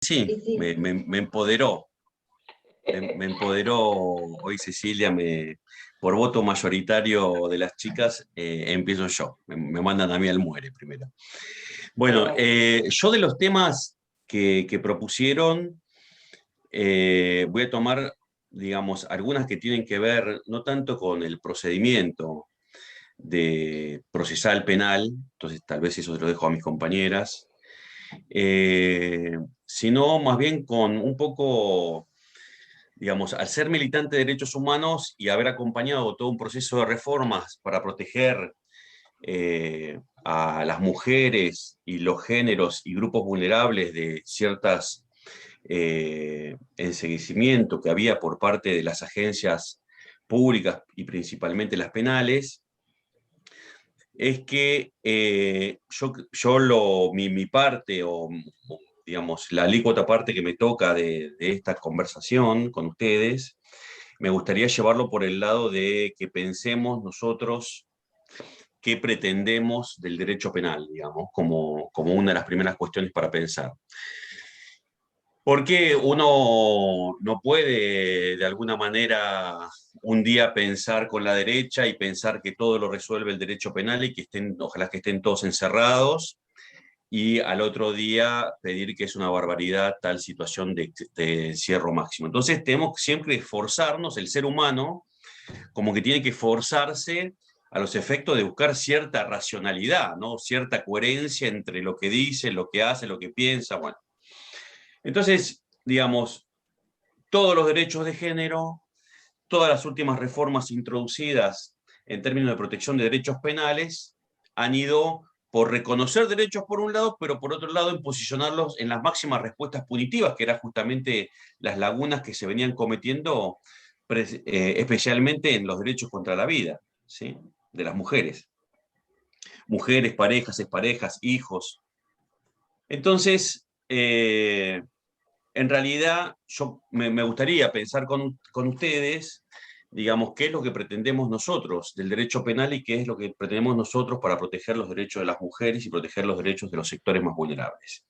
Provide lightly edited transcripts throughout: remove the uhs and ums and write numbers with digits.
Sí, me empoderó. Me empoderó hoy Cecilia, por voto mayoritario de las chicas, empiezo yo. Me mandan a mí al muere primero. Bueno, yo de los temas que propusieron, voy a tomar, digamos, algunas que tienen que ver no tanto con el procedimiento de procesal penal, entonces tal vez eso se lo dejo a mis compañeras, sino más bien con un poco, digamos, al ser militante de derechos humanos y haber acompañado todo un proceso de reformas para proteger a las mujeres y los géneros y grupos vulnerables de ciertas enseguecimiento que había por parte de las agencias públicas y principalmente las penales, es que mi parte o, digamos, la alícuota parte que me toca de esta conversación con ustedes, me gustaría llevarlo por el lado de que pensemos nosotros qué pretendemos del derecho penal, digamos, como una de las primeras cuestiones para pensar. Porque uno no puede, de alguna manera, un día pensar con la derecha y pensar que todo lo resuelve el derecho penal y que ojalá que estén todos encerrados, y al otro día pedir que es una barbaridad tal situación de encierro máximo. Entonces tenemos siempre que esforzarnos, el ser humano, como que tiene que esforzarse a los efectos de buscar cierta racionalidad, ¿no? Cierta coherencia entre lo que dice, lo que hace, lo que piensa, bueno. Entonces, digamos, todos los derechos de género, todas las últimas reformas introducidas en términos de protección de derechos penales han ido por reconocer derechos por un lado, pero por otro lado en posicionarlos en las máximas respuestas punitivas, que eran justamente las lagunas que se venían cometiendo, especialmente en los derechos contra la vida, ¿sí? De las mujeres. Mujeres, parejas, exparejas, hijos. Entonces, en realidad, me gustaría pensar con ustedes, digamos, qué es lo que pretendemos nosotros del derecho penal y qué es lo que pretendemos nosotros para proteger los derechos de las mujeres y proteger los derechos de los sectores más vulnerables.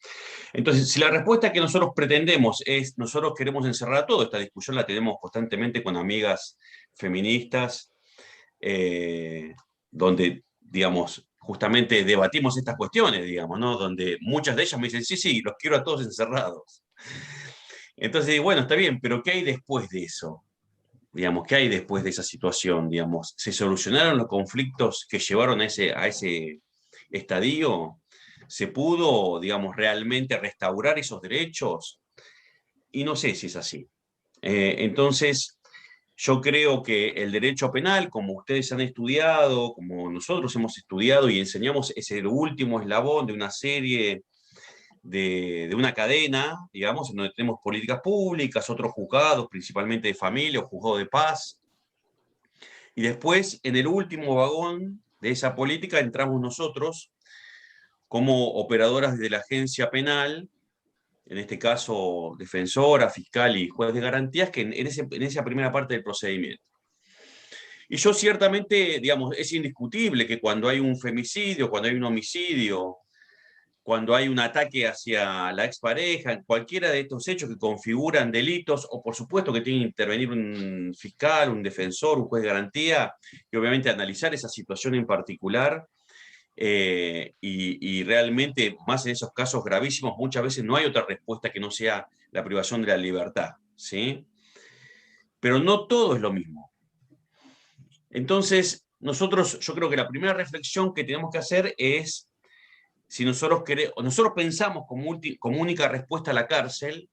Entonces, si la respuesta que nosotros pretendemos es, nosotros queremos encerrar a todo, esta discusión la tenemos constantemente con amigas feministas, donde, digamos, justamente debatimos estas cuestiones, digamos, ¿no? Donde muchas de ellas me dicen, sí, sí, los quiero a todos encerrados. Entonces, bueno, está bien, pero ¿qué hay después de eso? Digamos, ¿qué hay después de esa situación? Digamos, ¿se solucionaron los conflictos que llevaron a ese estadio? ¿Se pudo, digamos, realmente restaurar esos derechos? Y no sé si es así. Entonces, yo creo que el derecho penal, como ustedes han estudiado, como nosotros hemos estudiado y enseñamos, es el último eslabón de una serie de una cadena, digamos, en donde tenemos políticas públicas, otros juzgados, principalmente de familia o juzgados de paz. Y después, en el último vagón de esa política, entramos nosotros como operadoras de la agencia penal, en este caso defensora, fiscal y juez de garantías, que en esa primera parte del procedimiento. Y yo ciertamente, digamos, es indiscutible que cuando hay un femicidio, cuando hay un homicidio, cuando hay un ataque hacia la expareja, cualquiera de estos hechos que configuran delitos, o por supuesto que tiene que intervenir un fiscal, un defensor, un juez de garantía, y obviamente analizar esa situación en particular, y realmente, más en esos casos gravísimos, muchas veces no hay otra respuesta que no sea la privación de la libertad, ¿sí? Pero no todo es lo mismo. Entonces, yo creo que la primera reflexión que tenemos que hacer es si nosotros pensamos como única respuesta a la cárcel,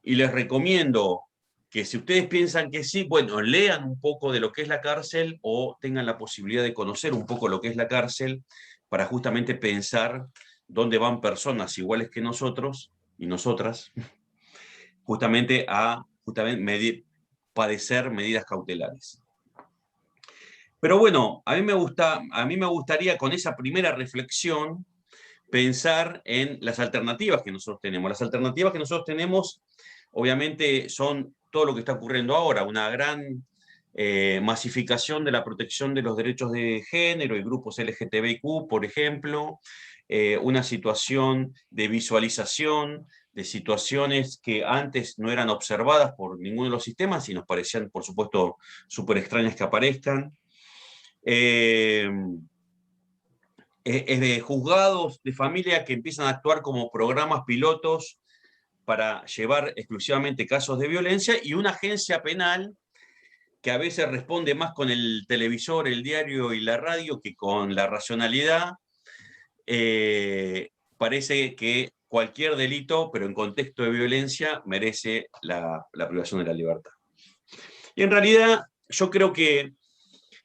y les recomiendo que si ustedes piensan que sí, bueno, lean un poco de lo que es la cárcel o tengan la posibilidad de conocer un poco lo que es la cárcel para justamente pensar dónde van personas iguales que nosotros y nosotras, justamente padecer medidas cautelares. Pero bueno, a mí me gustaría con esa primera reflexión pensar en las alternativas que nosotros tenemos. Las alternativas que nosotros tenemos, obviamente, son todo lo que está ocurriendo ahora, una gran masificación de la protección de los derechos de género y grupos LGTBIQ, por ejemplo, una situación de visualización de situaciones que antes no eran observadas por ninguno de los sistemas y nos parecían, por supuesto, súper extrañas que aparezcan. De juzgados de familia que empiezan a actuar como programas pilotos para llevar exclusivamente casos de violencia, y una agencia penal que a veces responde más con el televisor, el diario y la radio que con la racionalidad. Parece que cualquier delito, pero en contexto de violencia, merece la privación de la libertad. Y en realidad yo creo que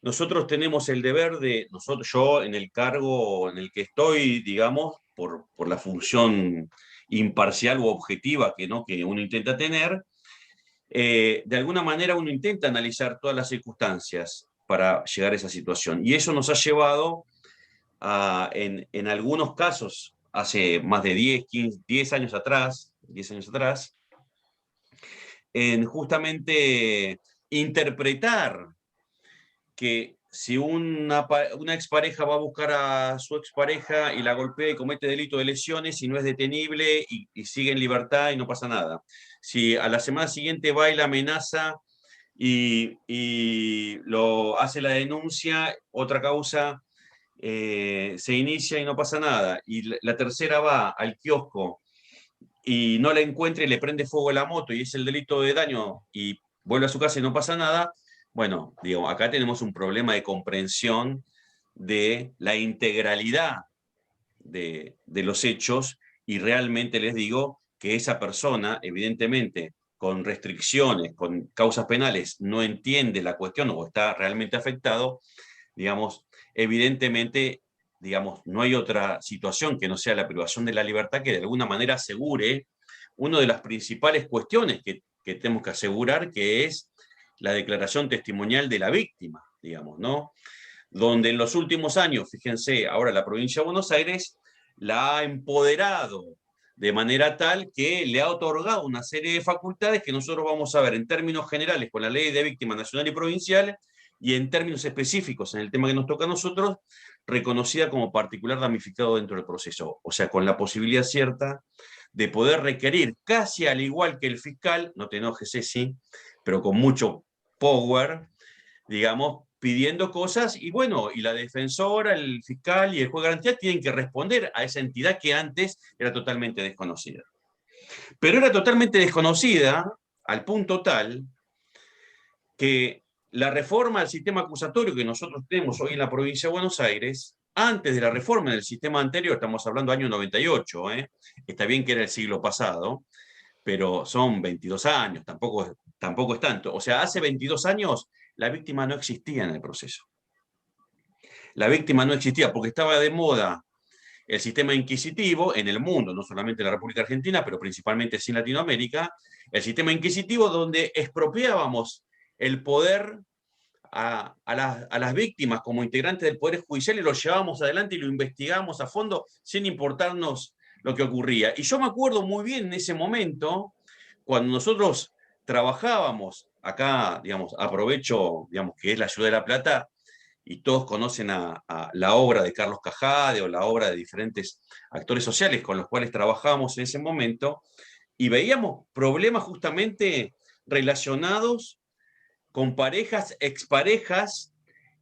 nosotros tenemos el deber de, yo en el cargo en el que estoy, digamos, por la función imparcial u objetiva que, ¿no?, que uno intenta tener, de alguna manera uno intenta analizar todas las circunstancias para llegar a esa situación. Y eso nos ha llevado en algunos casos, hace más de 10 años atrás, en justamente interpretar que si una expareja va a buscar a su expareja y la golpea y comete delito de lesiones y no es detenible y sigue en libertad y no pasa nada. Si a la semana siguiente va y la amenaza y lo hace la denuncia, otra causa, se inicia y no pasa nada. Y la tercera va al kiosco y no la encuentra y le prende fuego a la moto y es el delito de daño y vuelve a su casa y no pasa nada. Bueno, digo, acá tenemos un problema de comprensión de la integralidad de los hechos, y realmente les digo que esa persona, evidentemente, con restricciones, con causas penales, no entiende la cuestión o está realmente afectado, digamos, evidentemente, digamos, no hay otra situación que no sea la privación de la libertad que de alguna manera asegure una de las principales cuestiones que tenemos que asegurar, que es la declaración testimonial de la víctima, digamos, ¿no? Donde en los últimos años, fíjense, ahora la provincia de Buenos Aires la ha empoderado de manera tal que le ha otorgado una serie de facultades que nosotros vamos a ver en términos generales con la ley de víctima nacional y provincial, y en términos específicos en el tema que nos toca a nosotros, reconocida como particular damnificado dentro del proceso. O sea, con la posibilidad cierta de poder requerir, casi al igual que el fiscal, no te enojes, sí, pero con mucho power, digamos, pidiendo cosas, y bueno, y la defensora, el fiscal y el juez de garantía tienen que responder a esa entidad que antes era totalmente desconocida. Pero era totalmente desconocida al punto tal que la reforma del sistema acusatorio que nosotros tenemos hoy en la provincia de Buenos Aires, antes de la reforma del sistema anterior, estamos hablando del año 98, está bien que era el siglo pasado, pero son 22 años, tampoco es tanto. O sea, hace 22 años la víctima no existía en el proceso. La víctima no existía porque estaba de moda el sistema inquisitivo en el mundo, no solamente en la República Argentina, pero principalmente en Latinoamérica, el sistema inquisitivo donde expropiábamos el poder a las víctimas como integrantes del Poder Judicial y lo llevábamos adelante y lo investigamos a fondo sin importarnos lo que ocurría. Y yo me acuerdo muy bien en ese momento, cuando nosotros trabajábamos acá, digamos, aprovecho, digamos, que es la Ciudad de La Plata, y todos conocen a la obra de Carlos Cajade o la obra de diferentes actores sociales con los cuales trabajábamos en ese momento, y veíamos problemas justamente relacionados con parejas, exparejas,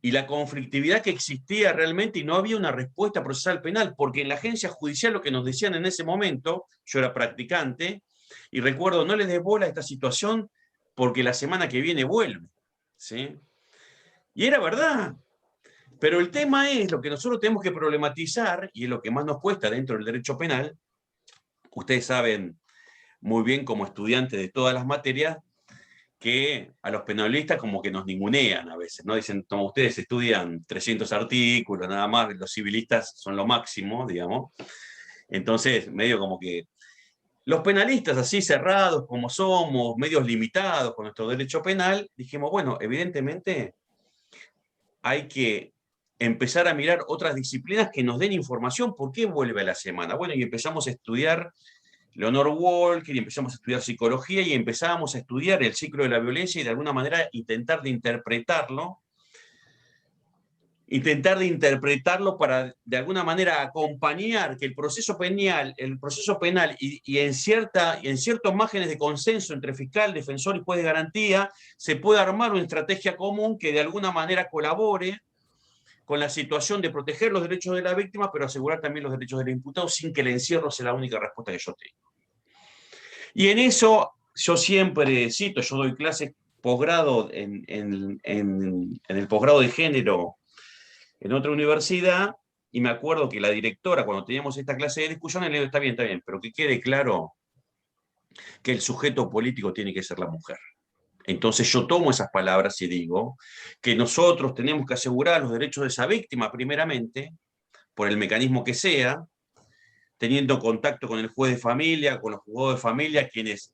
y la conflictividad que existía realmente, y no había una respuesta procesal penal, porque en la agencia judicial lo que nos decían en ese momento, yo era practicante, y recuerdo, no les des bola a esta situación porque la semana que viene vuelve, ¿sí? Y era verdad, pero el tema es, lo que nosotros tenemos que problematizar, y es lo que más nos cuesta dentro del derecho penal, ustedes saben muy bien como estudiantes de todas las materias, que a los penalistas como que nos ningunean a veces, ¿no? Dicen, como ustedes estudian 300 artículos, nada más, los civilistas son lo máximo, digamos. Entonces, medio como que los penalistas así cerrados como somos, medios limitados con nuestro derecho penal, dijimos, bueno, evidentemente hay que empezar a mirar otras disciplinas que nos den información. ¿Por qué vuelve a la semana? Bueno, y empezamos a estudiar Leonor Walker, y empezamos a estudiar psicología, y empezábamos a estudiar el ciclo de la violencia y de alguna manera intentar de interpretarlo intentar de interpretarlo para de alguna manera acompañar que el proceso penal y en ciertos márgenes de consenso entre fiscal, defensor y juez de garantía se pueda armar una estrategia común que de alguna manera colabore con la situación de proteger los derechos de la víctima, pero asegurar también los derechos del imputado sin que el encierro sea la única respuesta que yo tengo. Y en eso yo siempre cito, yo doy clases posgrado en el posgrado de género en otra universidad, y me acuerdo que la directora, cuando teníamos esta clase de discusiones, le digo, está bien, pero que quede claro que el sujeto político tiene que ser la mujer. Entonces yo tomo esas palabras y digo que nosotros tenemos que asegurar los derechos de esa víctima primeramente, por el mecanismo que sea, teniendo contacto con el juez de familia, con los juzgados de familia, quienes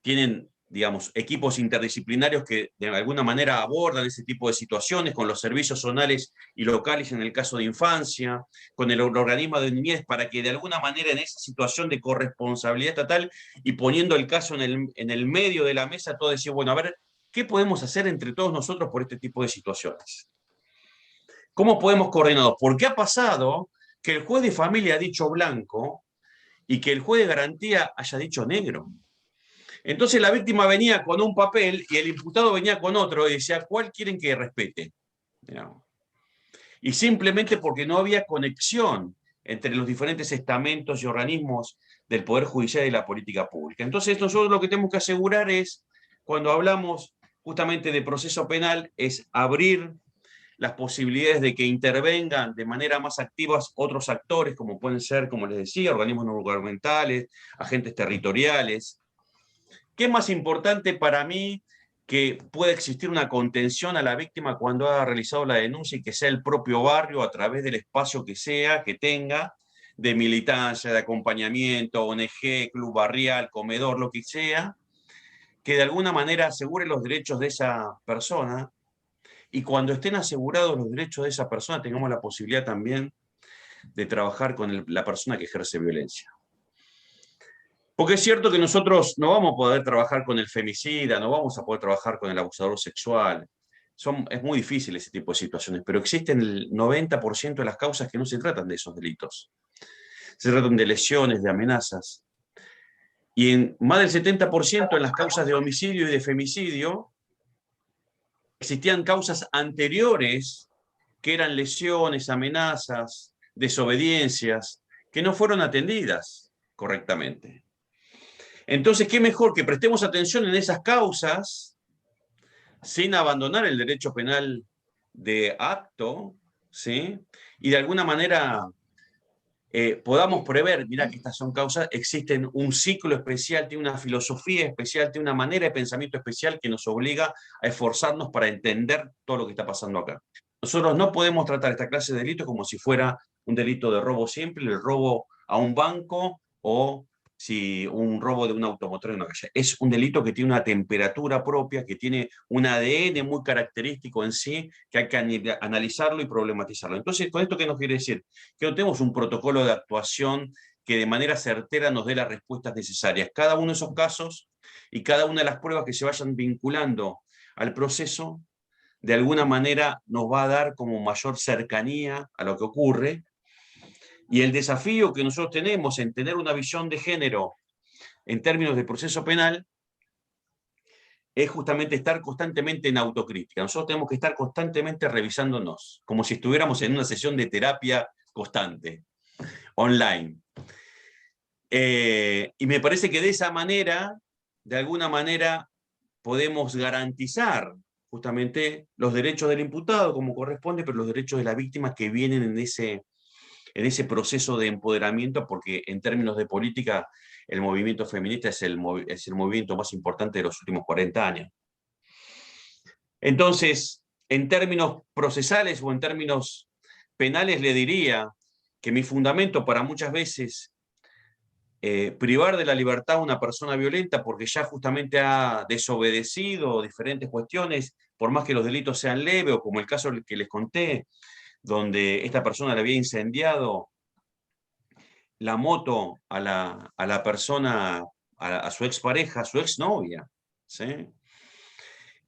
tienen, digamos, equipos interdisciplinarios que de alguna manera abordan ese tipo de situaciones, con los servicios zonales y locales en el caso de infancia, con el organismo de niñez, para que de alguna manera en esa situación de corresponsabilidad estatal y poniendo el caso en el medio de la mesa, todo decir, bueno, a ver, ¿qué podemos hacer entre todos nosotros por este tipo de situaciones? ¿Cómo podemos coordinarnos? Porque ha pasado que el juez de familia ha dicho blanco y que el juez de garantía haya dicho negro. Entonces la víctima venía con un papel y el imputado venía con otro y decía, ¿cuál quieren que respete? Digamos. Y simplemente porque no había conexión entre los diferentes estamentos y organismos del Poder Judicial y la política pública. Entonces nosotros lo que tenemos que asegurar es, cuando hablamos justamente de proceso penal, es abrir las posibilidades de que intervengan de manera más activa otros actores, como pueden ser, como les decía, organismos no gubernamentales, agentes territoriales. ¿Qué es más importante para mí que pueda existir una contención a la víctima cuando ha realizado la denuncia y que sea el propio barrio, a través del espacio que sea, que tenga, de militancia, de acompañamiento, ONG, club barrial, comedor, lo que sea, que de alguna manera asegure los derechos de esa persona, y cuando estén asegurados los derechos de esa persona tengamos la posibilidad también de trabajar con la persona que ejerce violencia? Porque es cierto que nosotros no vamos a poder trabajar con el femicida, no vamos a poder trabajar con el abusador sexual. Es muy difícil ese tipo de situaciones, pero existen el 90% de las causas que no se tratan de esos delitos. Se tratan de lesiones, de amenazas. Y en más del 70% en las causas de homicidio y de femicidio, existían causas anteriores que eran lesiones, amenazas, desobediencias, que no fueron atendidas correctamente. Entonces, ¿qué mejor que prestemos atención en esas causas sin abandonar el derecho penal de acto, ¿sí? Y de alguna manera podamos prever, mira que estas son causas, existen un ciclo especial, tiene una filosofía especial, tiene una manera de pensamiento especial que nos obliga a esforzarnos para entender todo lo que está pasando acá. Nosotros no podemos tratar esta clase de delito como si fuera un delito de robo simple, el robo a un banco o si un robo de un automotor en una calle. Es un delito que tiene una temperatura propia, que tiene un ADN muy característico en sí, que hay que analizarlo y problematizarlo. Entonces, ¿con esto qué nos quiere decir? Que no tenemos un protocolo de actuación que de manera certera nos dé las respuestas necesarias. Cada uno de esos casos y cada una de las pruebas que se vayan vinculando al proceso, de alguna manera nos va a dar como mayor cercanía a lo que ocurre. Y el desafío que nosotros tenemos en tener una visión de género en términos de proceso penal es justamente estar constantemente en autocrítica. Nosotros tenemos que estar constantemente revisándonos, como si estuviéramos en una sesión de terapia constante, online. Y me parece que de esa manera, de alguna manera, podemos garantizar justamente los derechos del imputado como corresponde, pero los derechos de la víctima que vienen en ese proceso de empoderamiento, porque en términos de política el movimiento feminista es el movimiento más importante de los últimos 40 años. Entonces, en términos procesales o en términos penales, le diría que mi fundamento para muchas veces privar de la libertad a una persona violenta porque ya justamente ha desobedecido diferentes cuestiones, por más que los delitos sean leves, o como el caso que les conté, donde esta persona le había incendiado la moto a la persona, a su expareja, a su exnovia, ¿sí?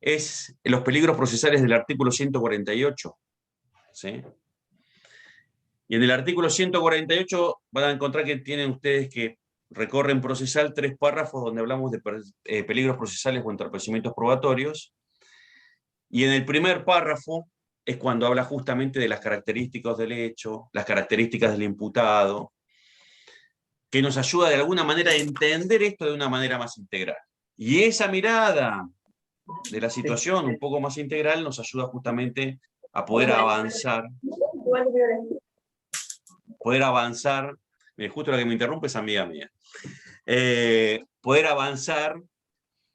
Es los peligros procesales del artículo 148, ¿sí? Y en el artículo 148 van a encontrar que tienen ustedes que recorren procesal 3 párrafos donde hablamos de peligros procesales o entorpecimientos probatorios. Y en el primer párrafo es cuando habla justamente de las características del hecho, las características del imputado, que nos ayuda de alguna manera a entender esto de una manera más integral. Y esa mirada de la situación un poco más integral nos ayuda justamente a poder avanzar. Justo la que me interrumpe es amiga mía. Poder avanzar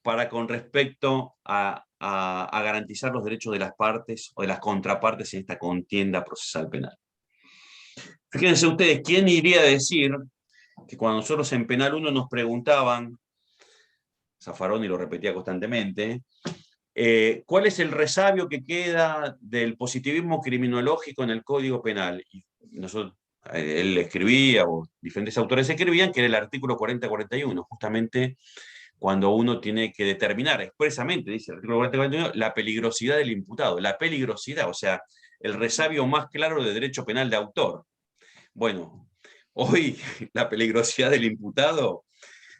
para con respecto a garantizar los derechos de las partes o de las contrapartes en esta contienda procesal penal. Fíjense ustedes, ¿quién iría a decir que cuando nosotros en Penal 1 nos preguntaban, Zaffaroni lo repetía constantemente, ¿cuál es el resabio que queda del positivismo criminológico en el Código Penal? Y nosotros, él escribía, o diferentes autores escribían, que era el artículo 40-41, justamente cuando uno tiene que determinar expresamente, dice el artículo 40-41, la peligrosidad del imputado. La peligrosidad, o sea, el resabio más claro de derecho penal de autor. Bueno, hoy la peligrosidad del imputado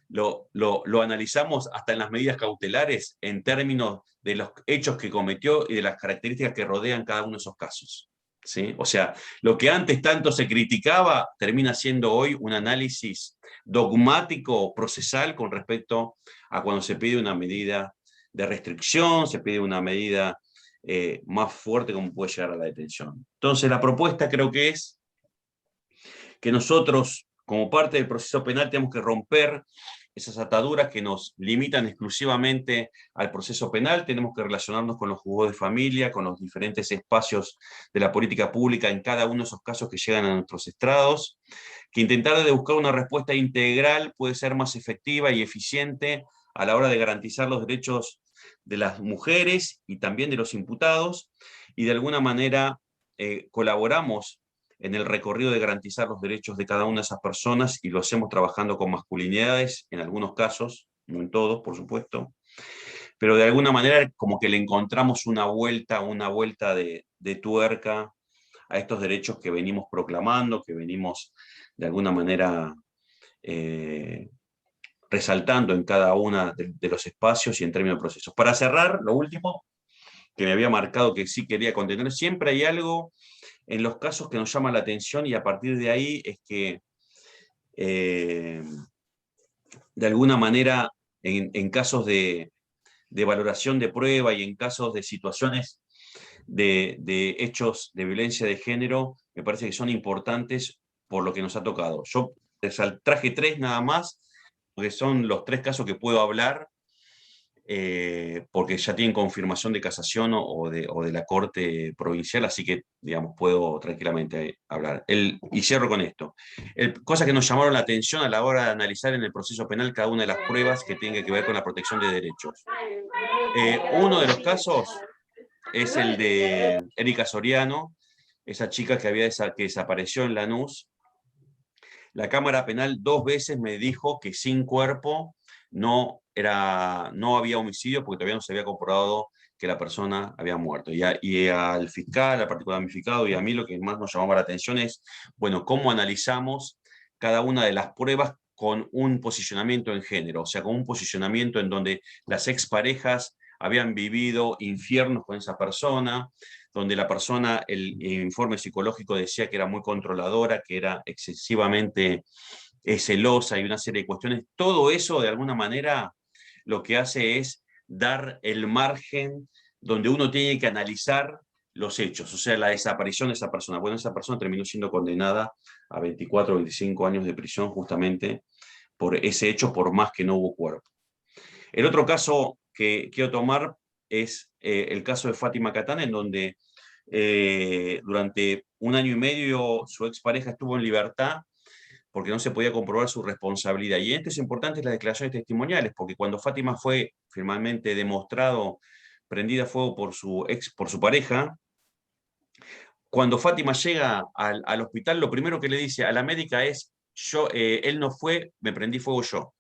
lo analizamos hasta en las medidas cautelares en términos de los hechos que cometió y de las características que rodean cada uno de esos casos. ¿Sí? O sea, lo que antes tanto se criticaba termina siendo hoy un análisis dogmático, procesal, con respecto a cuando se pide una medida de restricción, se pide una medida más fuerte como puede llegar a la detención. Entonces, la propuesta creo que es que nosotros, como parte del proceso penal, tenemos que romper esas ataduras que nos limitan exclusivamente al proceso penal. Tenemos que relacionarnos con los juzgados de familia, con los diferentes espacios de la política pública en cada uno de esos casos que llegan a nuestros estrados, que intentar de buscar una respuesta integral puede ser más efectiva y eficiente a la hora de garantizar los derechos de las mujeres y también de los imputados, y de alguna manera colaboramos en el recorrido de garantizar los derechos de cada una de esas personas, y lo hacemos trabajando con masculinidades, en algunos casos, no en todos, por supuesto, pero de alguna manera como que le encontramos una vuelta de tuerca a estos derechos que venimos proclamando, que venimos de alguna manera resaltando en cada uno de los espacios y en términos de procesos. Para cerrar, lo último que me había marcado que sí quería contener, siempre hay algo en los casos que nos llama la atención, y a partir de ahí es que de alguna manera en casos de valoración de prueba y en casos de situaciones de hechos de violencia de género, me parece que son importantes por lo que nos ha tocado. Yo traje 3 nada más, porque son los 3 casos que puedo hablar, porque ya tienen confirmación de casación o de la Corte Provincial, así que, digamos, puedo tranquilamente hablar. Y cierro con esto. Cosas que nos llamaron la atención a la hora de analizar en el proceso penal cada una de las pruebas que tienen que ver con la protección de derechos. Uno de los casos es el de Erika Soriano, esa chica que desapareció en Lanús. La Cámara Penal 2 veces me dijo que sin cuerpo no había homicidio, porque todavía no se había comprobado que la persona había muerto. Y al fiscal, al particular damnificado, y a mí lo que más nos llamaba la atención es, bueno, cómo analizamos cada una de las pruebas con un posicionamiento en género, o sea, con un posicionamiento en donde las exparejas habían vivido infiernos con esa persona, donde la persona, el informe psicológico decía que era muy controladora, que era excesivamente celosa y una serie de cuestiones. Todo eso, de alguna manera, lo que hace es dar el margen donde uno tiene que analizar los hechos, o sea, la desaparición de esa persona. Bueno, esa persona terminó siendo condenada a 24 o 25 años de prisión justamente por ese hecho, por más que no hubo cuerpo. El otro caso que quiero tomar es el caso de Fátima Catán, en donde durante 1 año y medio su expareja estuvo en libertad porque no se podía comprobar su responsabilidad. Y esto es importante, las declaraciones testimoniales, porque cuando Fátima fue finalmente demostrado prendida a fuego por su pareja, cuando Fátima llega al hospital, lo primero que le dice a la médica es, él no fue, me prendí fuego yo.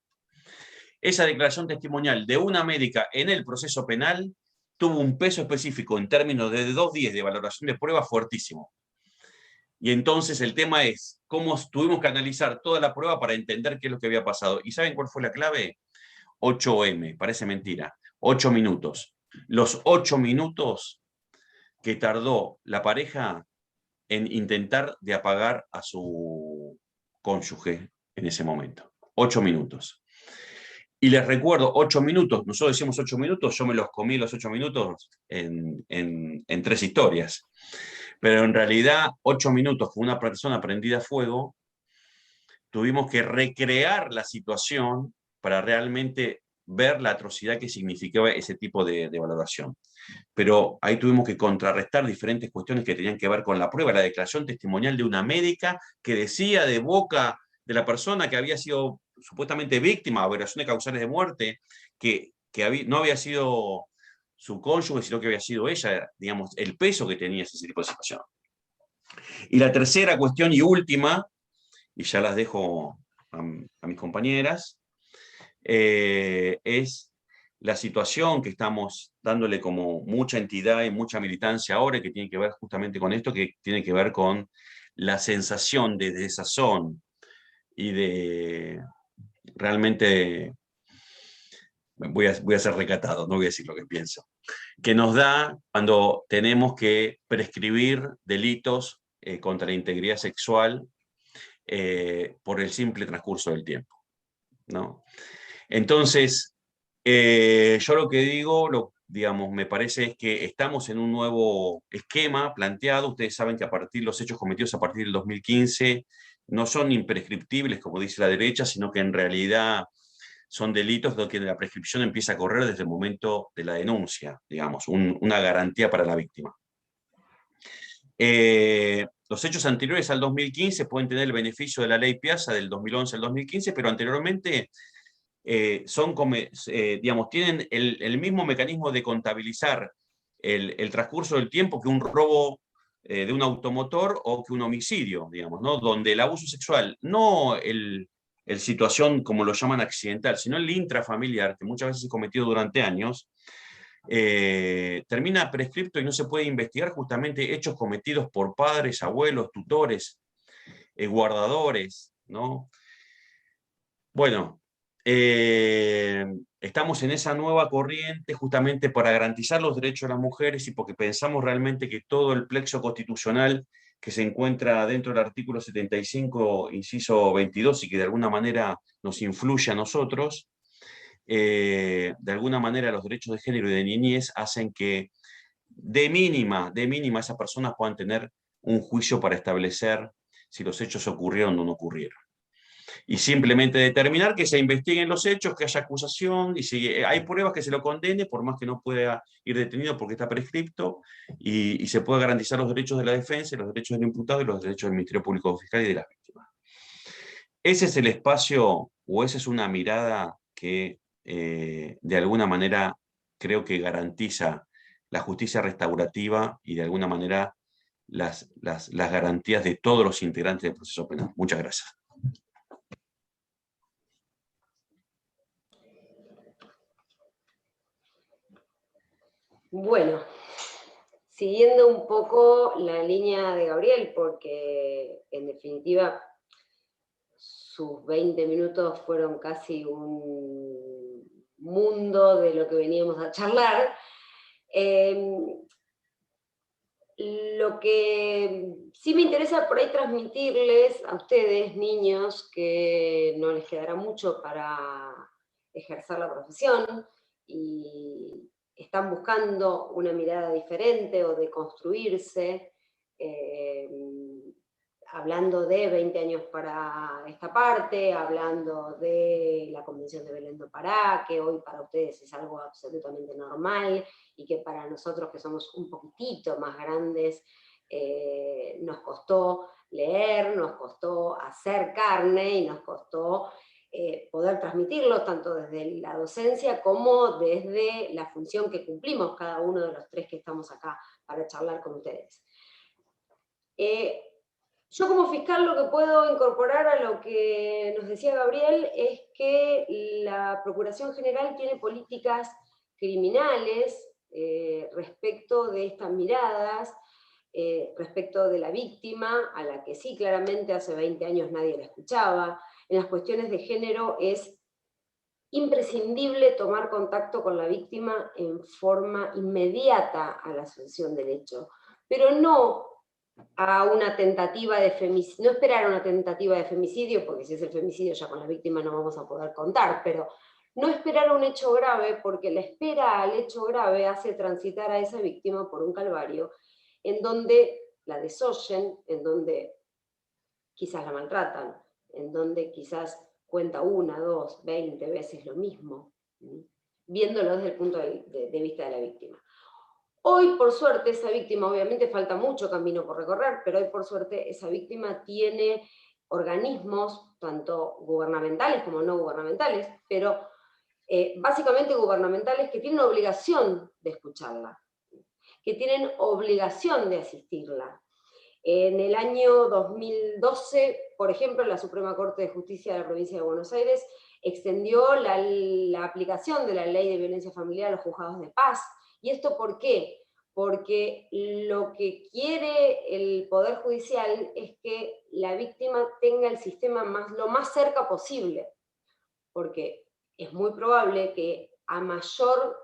Esa declaración testimonial de una médica en el proceso penal tuvo un peso específico en términos de 2 días de valoración de prueba fuertísimo. Y entonces el tema es cómo tuvimos que analizar toda la prueba para entender qué es lo que había pasado. ¿Y saben cuál fue la clave? 8M, parece mentira. 8 minutos. Los 8 minutos que tardó la pareja en intentar de apagar a su cónyuge en ese momento. 8 minutos. Y les recuerdo, 8 minutos, nosotros decimos 8 minutos, yo me los comí los 8 minutos en 3 historias. Pero en realidad, 8 minutos con una persona prendida a fuego, tuvimos que recrear la situación para realmente ver la atrocidad que significaba ese tipo de valoración. Pero ahí tuvimos que contrarrestar diferentes cuestiones que tenían que ver con la prueba, la declaración testimonial de una médica que decía de boca de la persona que había sido supuestamente víctima de violaciones causales de muerte, que no había sido su cónyuge, sino que había sido ella, digamos, el peso que tenía ese tipo de situación. Y la tercera cuestión y última, y ya las dejo a mis compañeras, es la situación que estamos dándole como mucha entidad y mucha militancia ahora, que tiene que ver justamente con esto, que tiene que ver con la sensación de desazón y de realmente, voy a ser recatado, no voy a decir lo que pienso, que nos da cuando tenemos que prescribir delitos contra la integridad sexual por el simple transcurso del tiempo, ¿no? Entonces, yo lo que digo, digamos, me parece es que estamos en un nuevo esquema planteado. Ustedes saben que los hechos cometidos a partir del 2015 no son imprescriptibles, como dice la derecha, sino que en realidad son delitos donde la prescripción empieza a correr desde el momento de la denuncia, digamos, una garantía para la víctima. Los hechos anteriores al 2015 pueden tener el beneficio de la ley Piazza del 2011 al 2015, pero anteriormente digamos, tienen el mismo mecanismo de contabilizar el transcurso del tiempo que un robo de un automotor o que un homicidio, digamos, ¿no? Donde el abuso sexual, no el situación como lo llaman accidental, sino el intrafamiliar, que muchas veces es cometido durante años, termina prescripto y no se puede investigar justamente hechos cometidos por padres, abuelos, tutores, guardadores, ¿no? Bueno, estamos en esa nueva corriente justamente para garantizar los derechos de las mujeres y porque pensamos realmente que todo el plexo constitucional que se encuentra dentro del artículo 75, inciso 22, y que de alguna manera nos influye a nosotros, de alguna manera los derechos de género y de niñez hacen que de mínima esas personas puedan tener un juicio para establecer si los hechos ocurrieron o no ocurrieron. Y simplemente determinar que se investiguen los hechos, que haya acusación, y si hay pruebas que se lo condene, por más que no pueda ir detenido porque está prescripto, y se pueda garantizar los derechos de la defensa, los derechos del imputado y los derechos del Ministerio Público Fiscal y de las víctimas. Ese es el espacio, o esa es una mirada que de alguna manera creo que garantiza la justicia restaurativa y de alguna manera las garantías de todos los integrantes del proceso penal. Muchas gracias. Bueno, siguiendo un poco la línea de Gabriel, porque en definitiva sus 20 minutos fueron casi un mundo de lo que veníamos a charlar. Lo que sí me interesa por ahí transmitirles a ustedes, niños, que no les quedará mucho para ejercer la profesión y están buscando una mirada diferente o de construirse, hablando de 20 años para esta parte, hablando de la Convención de Belén do Pará, que hoy para ustedes es algo absolutamente normal, y que para nosotros que somos un poquitito más grandes, nos costó leer, nos costó hacer carne, y nos costó poder transmitirlo, tanto desde la docencia como desde la función que cumplimos cada uno de los tres que estamos acá para charlar con ustedes. Yo como fiscal lo que puedo incorporar a lo que nos decía Gabriel es que la Procuración General tiene políticas criminales respecto de estas miradas, respecto de la víctima, a la que sí claramente hace 20 años nadie la escuchaba. En las cuestiones de género es imprescindible tomar contacto con la víctima en forma inmediata a la asunción del hecho, pero no a una tentativa de femicidio, no esperar a una tentativa de femicidio, porque si es el femicidio ya con la víctima no vamos a poder contar, pero no esperar a un hecho grave, porque la espera al hecho grave hace transitar a esa víctima por un calvario, en donde la desoyen, en donde quizás la maltratan, en donde quizás cuenta 1, 2, 20 veces lo mismo, viéndolo desde el punto de vista de la víctima. Hoy, por suerte, esa víctima, obviamente falta mucho camino por recorrer, pero hoy, por suerte, esa víctima tiene organismos, tanto gubernamentales como no gubernamentales, pero básicamente gubernamentales, que tienen obligación de escucharla, que tienen obligación de asistirla. En el año 2012, por ejemplo, la Suprema Corte de Justicia de la Provincia de Buenos Aires extendió la aplicación de la Ley de Violencia Familiar a los juzgados de paz. ¿Y esto por qué? Porque lo que quiere el Poder Judicial es que la víctima tenga el sistema lo más cerca posible, porque es muy probable que a mayor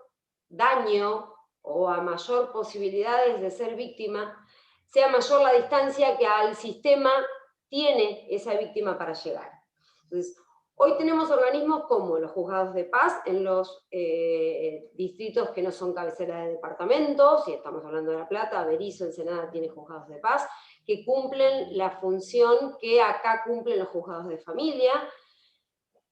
daño o a mayor posibilidades de ser víctima, sea mayor la distancia que al sistema tiene esa víctima para llegar. Entonces, hoy tenemos organismos como los juzgados de paz en los distritos que no son cabecera de departamentos, si estamos hablando de La Plata, Berisso, Ensenada tiene juzgados de paz, que cumplen la función que acá cumplen los juzgados de familia,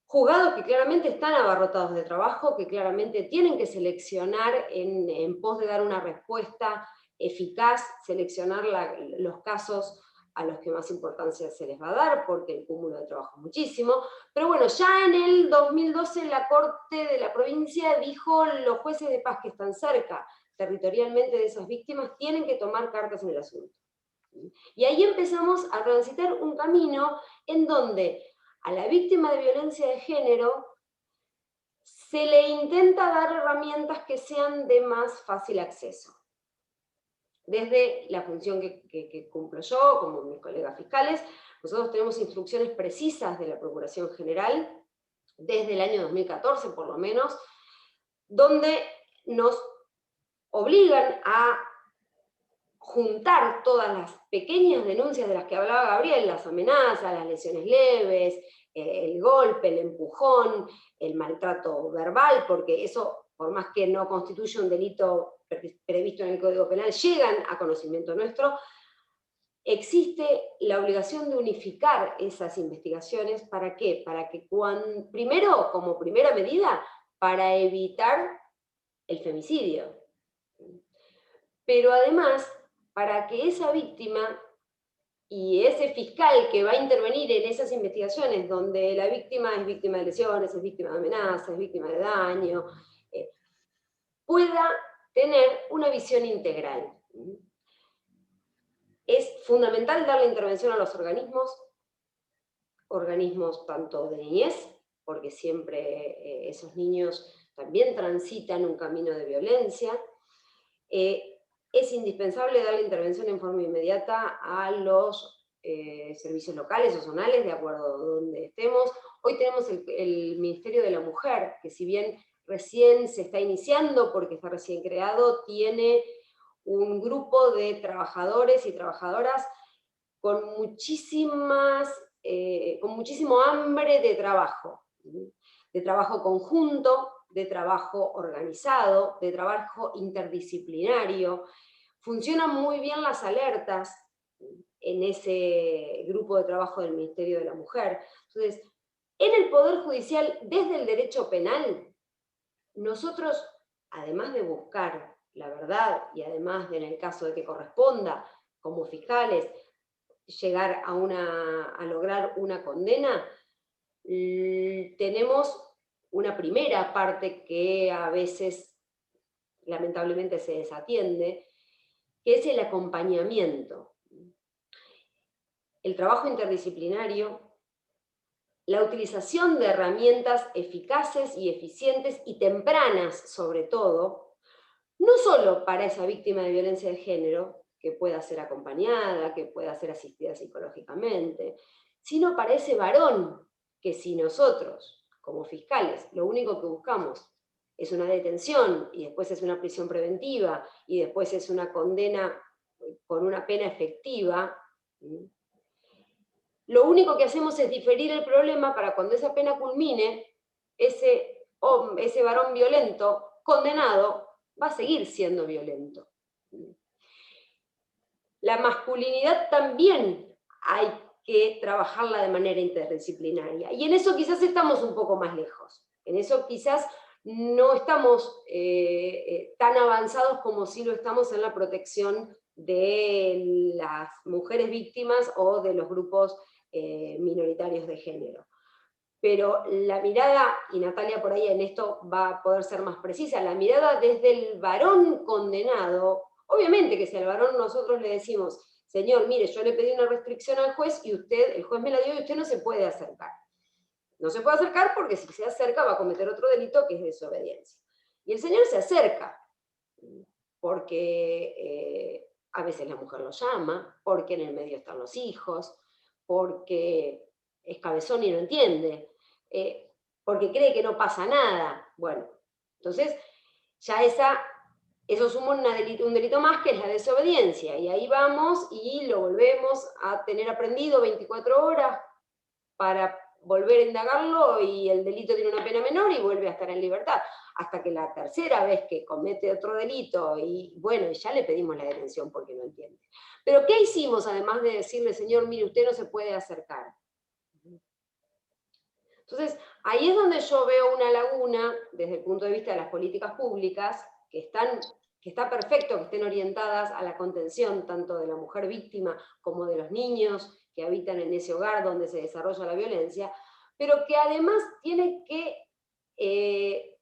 juzgados que claramente están abarrotados de trabajo, que claramente tienen que seleccionar en pos de dar una respuesta eficaz, seleccionar los casos a los que más importancia se les va a dar, porque el cúmulo de trabajo es muchísimo. Pero bueno, ya en el 2012 la Corte de la provincia dijo: los jueces de paz que están cerca territorialmente de esas víctimas tienen que tomar cartas en el asunto. Y ahí empezamos a transitar un camino en donde a la víctima de violencia de género se le intenta dar herramientas que sean de más fácil acceso. Desde la función que cumplo yo, como mis colegas fiscales, nosotros tenemos instrucciones precisas de la Procuración General, desde el año 2014 por lo menos, donde nos obligan a juntar todas las pequeñas denuncias de las que hablaba Gabriel, las amenazas, las lesiones leves, el golpe, el empujón, el maltrato verbal, porque eso, por más que no constituya un delito previsto en el Código Penal, llegan a conocimiento nuestro. Existe la obligación de unificar esas investigaciones. ¿Para qué? Para que primero, como primera medida, para evitar el femicidio. Pero además, para que esa víctima y ese fiscal que va a intervenir en esas investigaciones, donde la víctima es víctima de lesiones, es víctima de amenazas, es víctima de daño, pueda tener una visión integral. Es fundamental darle intervención a los organismos tanto de niñez, porque siempre esos niños también transitan un camino de violencia. Es indispensable darle intervención en forma inmediata a los servicios locales o zonales, de acuerdo a donde estemos. Hoy tenemos el Ministerio de la Mujer, que si bien recién se está iniciando, porque está recién creado, tiene un grupo de trabajadores y trabajadoras con muchísimo hambre de trabajo conjunto, de trabajo organizado, de trabajo interdisciplinario. Funcionan muy bien las alertas en ese grupo de trabajo del Ministerio de la Mujer. Entonces, en el Poder Judicial, desde el derecho penal, nosotros, además de buscar la verdad y además de, en el caso de que corresponda, como fiscales, llegar a lograr una condena, tenemos una primera parte que a veces lamentablemente se desatiende, que es el acompañamiento. El trabajo interdisciplinario, la utilización de herramientas eficaces y eficientes y tempranas sobre todo, no solo para esa víctima de violencia de género, que pueda ser acompañada, que pueda ser asistida psicológicamente, sino para ese varón que si nosotros, como fiscales, lo único que buscamos es una detención y después es una prisión preventiva y después es una condena con una pena efectiva, lo único que hacemos es diferir el problema para cuando esa pena culmine, ese varón violento, condenado, va a seguir siendo violento. La masculinidad también hay que trabajarla de manera interdisciplinaria. Y en eso quizás estamos un poco más lejos. En eso quizás no estamos tan avanzados como si lo estamos en la protección de las mujeres víctimas o de los grupos minoritarios de género. Pero la mirada, y Natalia por ahí en esto va a poder ser más precisa, la mirada desde el varón condenado, obviamente que si al varón nosotros le decimos, señor, mire, yo le pedí una restricción al juez y el juez me la dio y usted no se puede acercar. No se puede acercar porque si se acerca va a cometer otro delito que es desobediencia. Y el señor se acerca, porque a veces la mujer lo llama, porque en el medio están los hijos, porque es cabezón y no entiende, porque cree que no pasa nada. Bueno, entonces ya eso suma un delito más que es la desobediencia, y ahí vamos y lo volvemos a tener aprendido 24 horas para volver a indagarlo y el delito tiene una pena menor y vuelve a estar en libertad. Hasta que la tercera vez que comete otro delito y bueno, ya le pedimos la detención porque no entiende. Pero ¿qué hicimos además de decirle, señor, mire, usted no se puede acercar? Entonces, ahí es donde yo veo una laguna desde el punto de vista de las políticas públicas que está perfecto que estén orientadas a la contención tanto de la mujer víctima como de los niños que habitan en ese hogar donde se desarrolla la violencia, pero que además tiene que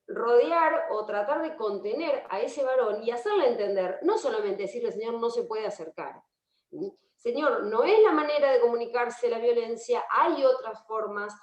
rodear o tratar de contener a ese varón y hacerle entender, no solamente decirle, señor, no se puede acercar. Señor, no es la manera de comunicarse la violencia, hay otras formas.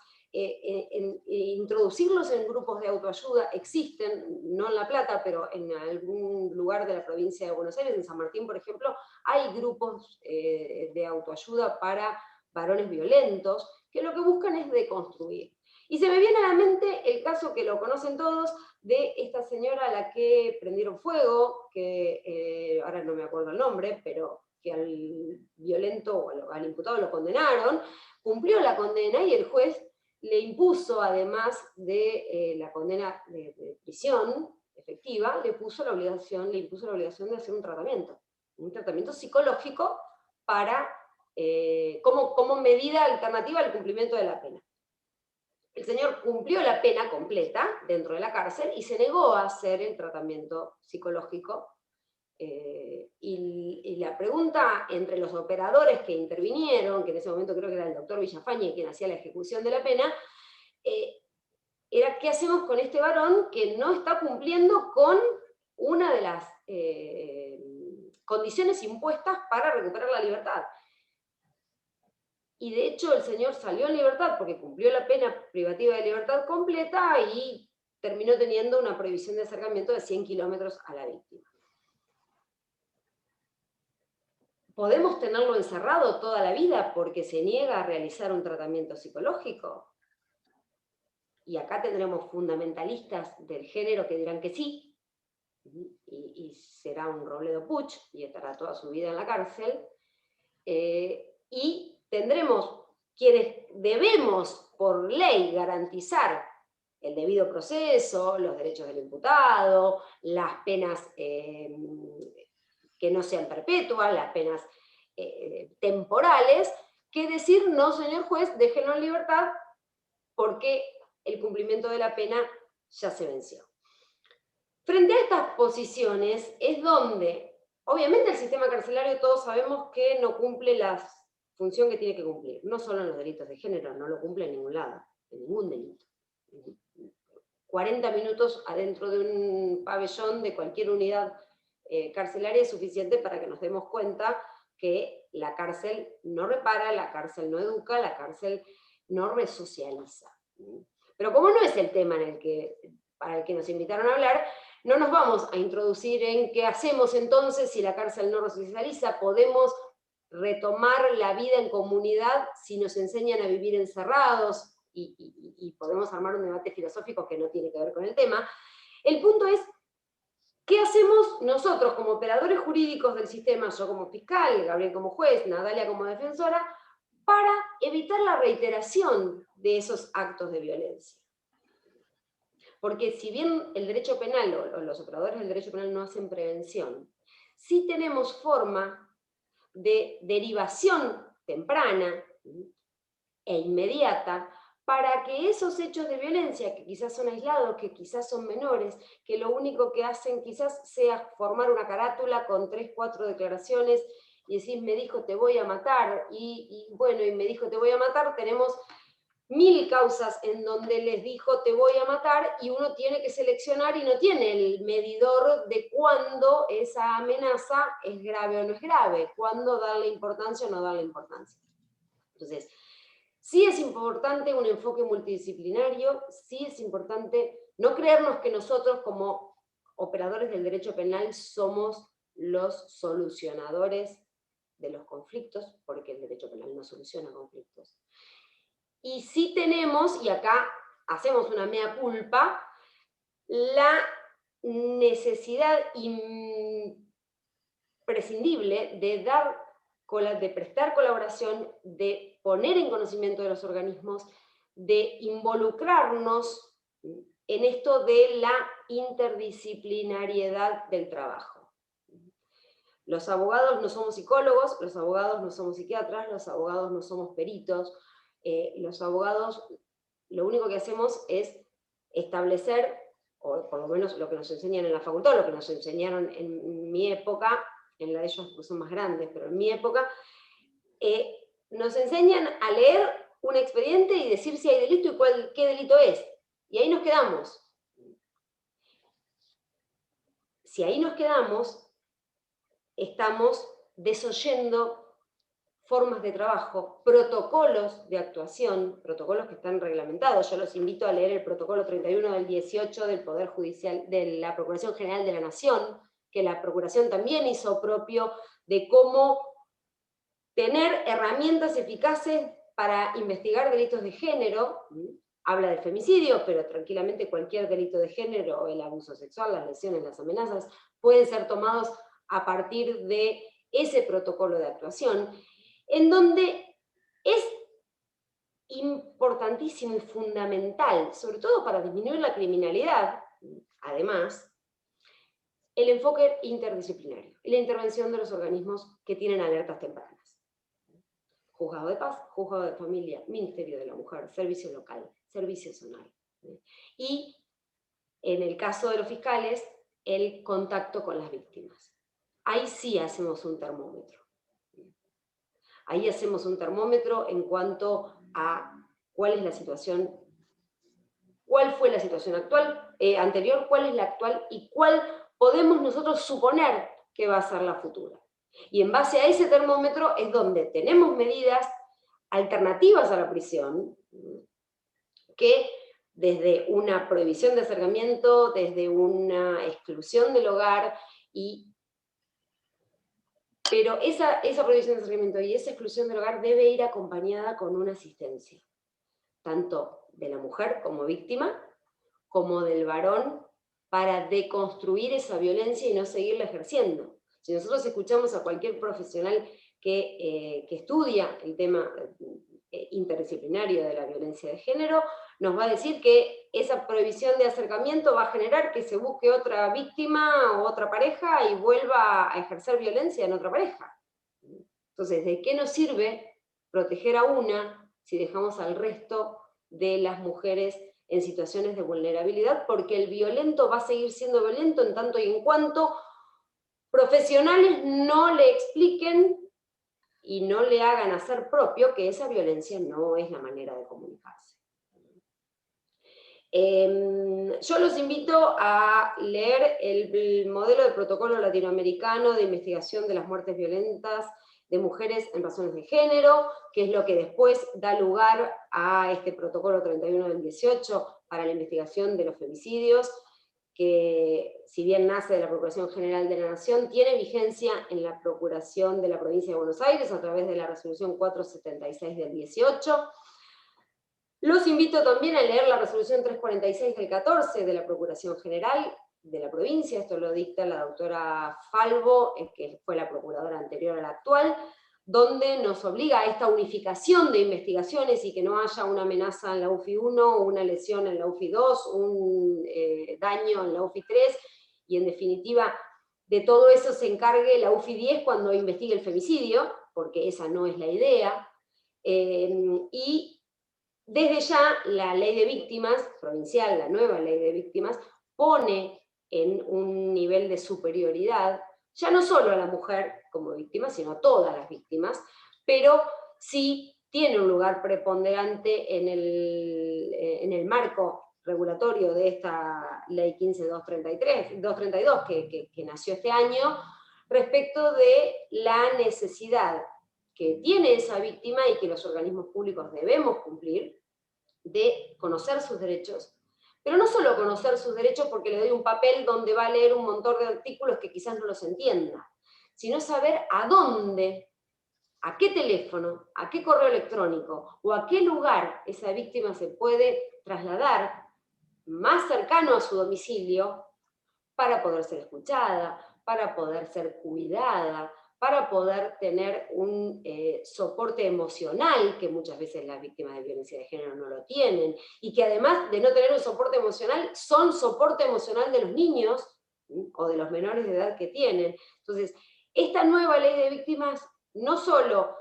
Introducirlos en grupos de autoayuda existen, no en La Plata, pero en algún lugar de la provincia de Buenos Aires, en San Martín, por ejemplo, hay grupos de autoayuda para varones violentos, que lo que buscan es deconstruir. Y se me viene a la mente el caso que lo conocen todos, de esta señora a la que prendieron fuego, que ahora no me acuerdo el nombre, pero que al violento o al imputado lo condenaron, cumplió la condena y el juez le impuso, además de la condena de prisión efectiva, le impuso la obligación de hacer un tratamiento psicológico como medida alternativa al cumplimiento de la pena. El señor cumplió la pena completa dentro de la cárcel y se negó a hacer el tratamiento psicológico. Y la pregunta entre los operadores que intervinieron, que en ese momento creo que era el doctor Villafañe quien hacía la ejecución de la pena, era ¿qué hacemos con este varón que no está cumpliendo con una de las condiciones impuestas para recuperar la libertad? Y de hecho el señor salió en libertad porque cumplió la pena privativa de libertad completa y terminó teniendo una prohibición de acercamiento de 100 kilómetros a la víctima. ¿Podemos tenerlo encerrado toda la vida porque se niega a realizar un tratamiento psicológico? Y acá tendremos fundamentalistas del género que dirán que sí, y será un Robledo Puch, y estará toda su vida en la cárcel, y tendremos quienes debemos por ley garantizar el debido proceso, los derechos del imputado, las penas que no sean perpetuas, las penas temporales, que decir, no, señor juez, déjenlo en libertad porque el cumplimiento de la pena ya se venció. Frente a estas posiciones es donde, obviamente el sistema carcelario todos sabemos que no cumple la función que tiene que cumplir, no solo en los delitos de género, no lo cumple en ningún lado, en ningún delito. 40 minutos adentro de un pabellón de cualquier unidad carcelaria es suficiente para que nos demos cuenta que la cárcel no repara, la cárcel no educa, la cárcel no resocializa. Pero como no es el tema para el que nos invitaron a hablar, No nos vamos a introducir en qué hacemos entonces si la cárcel no resocializa, podemos retomar la vida en comunidad si nos enseñan a vivir encerrados, y podemos armar un debate filosófico que no tiene que ver con el tema. El punto es, ¿qué hacemos nosotros como operadores jurídicos del sistema, yo como fiscal, Gabriel como juez, Natalia como defensora, para evitar la reiteración de esos actos de violencia? Porque si bien el derecho penal o los operadores del derecho penal no hacen prevención, sí tenemos forma de derivación temprana e inmediata para que esos hechos de violencia, que quizás son aislados, que quizás son menores, que lo único que hacen quizás sea formar una carátula con 3, 4 declaraciones y decir, me dijo te voy a matar, y bueno, y me dijo te voy a matar, tenemos 1000 causas en donde les dijo te voy a matar, y uno tiene que seleccionar y no tiene el medidor de cuándo esa amenaza es grave o no es grave, cuándo darle importancia o no darle importancia. Entonces, sí es importante un enfoque multidisciplinario, sí es importante no creernos que nosotros como operadores del derecho penal somos los solucionadores de los conflictos, porque el derecho penal no soluciona conflictos. Y sí tenemos, y acá hacemos una mea culpa, la necesidad imprescindible de prestar colaboración, de poner en conocimiento de los organismos, de involucrarnos en esto de la interdisciplinariedad del trabajo. Los abogados no somos psicólogos, los abogados no somos psiquiatras, los abogados no somos peritos, los abogados lo único que hacemos es establecer, o por lo menos lo que nos enseñan en la facultad, lo que nos enseñaron en mi época, en la de ellos pues son más grandes, pero en mi época, nos enseñan a leer un expediente y decir si hay delito y qué delito es. Y ahí nos quedamos. Si ahí nos quedamos, estamos desoyendo formas de trabajo, protocolos de actuación, protocolos que están reglamentados. Yo los invito a leer el protocolo 31 del 18 del Poder Judicial, de la Procuración General de la Nación, que la Procuración también hizo propio, de cómo tener herramientas eficaces para investigar delitos de género. Habla de femicidio, pero tranquilamente cualquier delito de género, el abuso sexual, las lesiones, las amenazas, pueden ser tomados a partir de ese protocolo de actuación, en donde es importantísimo y fundamental, sobre todo para disminuir la criminalidad, además, el enfoque interdisciplinario y la intervención de los organismos que tienen alertas tempranas. Juzgado de paz, juzgado de familia, Ministerio de la Mujer, servicio local, servicio zonal. Y en el caso de los fiscales, el contacto con las víctimas. Ahí sí hacemos un termómetro. Ahí hacemos un termómetro en cuanto a cuál es la situación, cuál fue la situación actual, anterior, cuál es la actual y cuál podemos nosotros suponer que va a ser la futura. Y en base a ese termómetro es donde tenemos medidas alternativas a la prisión, que desde una prohibición de acercamiento, desde una exclusión del hogar, pero esa prohibición de acercamiento y esa exclusión del hogar debe ir acompañada con una asistencia, tanto de la mujer como víctima, como del varón, para deconstruir esa violencia y no seguirla ejerciendo. Si nosotros escuchamos a cualquier profesional que estudia el tema interdisciplinario de la violencia de género, nos va a decir que esa prohibición de acercamiento va a generar que se busque otra víctima o otra pareja y vuelva a ejercer violencia en otra pareja. Entonces, ¿de qué nos sirve proteger a una si dejamos al resto de las mujeres en situaciones de vulnerabilidad? Porque el violento va a seguir siendo violento en tanto y en cuanto profesionales no le expliquen y no le hagan hacer propio que esa violencia no es la manera de comunicarse. Yo los invito a leer el modelo de protocolo latinoamericano de investigación de las muertes violentas de mujeres en razones de género, que es lo que después da lugar a este protocolo 31 del 18 para la investigación de los femicidios, que si bien nace de la Procuración General de la Nación, tiene vigencia en la Procuración de la Provincia de Buenos Aires a través de la resolución 476 del 18. Los invito también a leer la resolución 346 del 14 de la Procuración General de la provincia, esto lo dicta la doctora Falvo, que fue la procuradora anterior a la actual, donde nos obliga a esta unificación de investigaciones y que no haya una amenaza en la UFI 1, una lesión en la UFI 2, un daño en la UFI 3, y en definitiva de todo eso se encargue la UFI 10 cuando investigue el femicidio, porque esa no es la idea, y desde ya la ley de víctimas provincial, la nueva ley de víctimas, pone en un nivel de superioridad, ya no solo a la mujer como víctima, sino a todas las víctimas, pero sí tiene un lugar preponderante en el marco regulatorio de esta ley 15.232 que nació este año, respecto de la necesidad que tiene esa víctima y que los organismos públicos debemos cumplir, de conocer sus derechos, pero no solo conocer sus derechos porque le doy un papel donde va a leer un montón de artículos que quizás no los entienda, sino saber a dónde, a qué teléfono, a qué correo electrónico o a qué lugar esa víctima se puede trasladar más cercano a su domicilio para poder ser escuchada, para poder ser cuidada, para poder tener un soporte emocional, que muchas veces las víctimas de violencia de género no lo tienen, y que además de no tener un soporte emocional, son soporte emocional de los niños o de los menores de edad que tienen. Entonces, esta nueva ley de víctimas no solo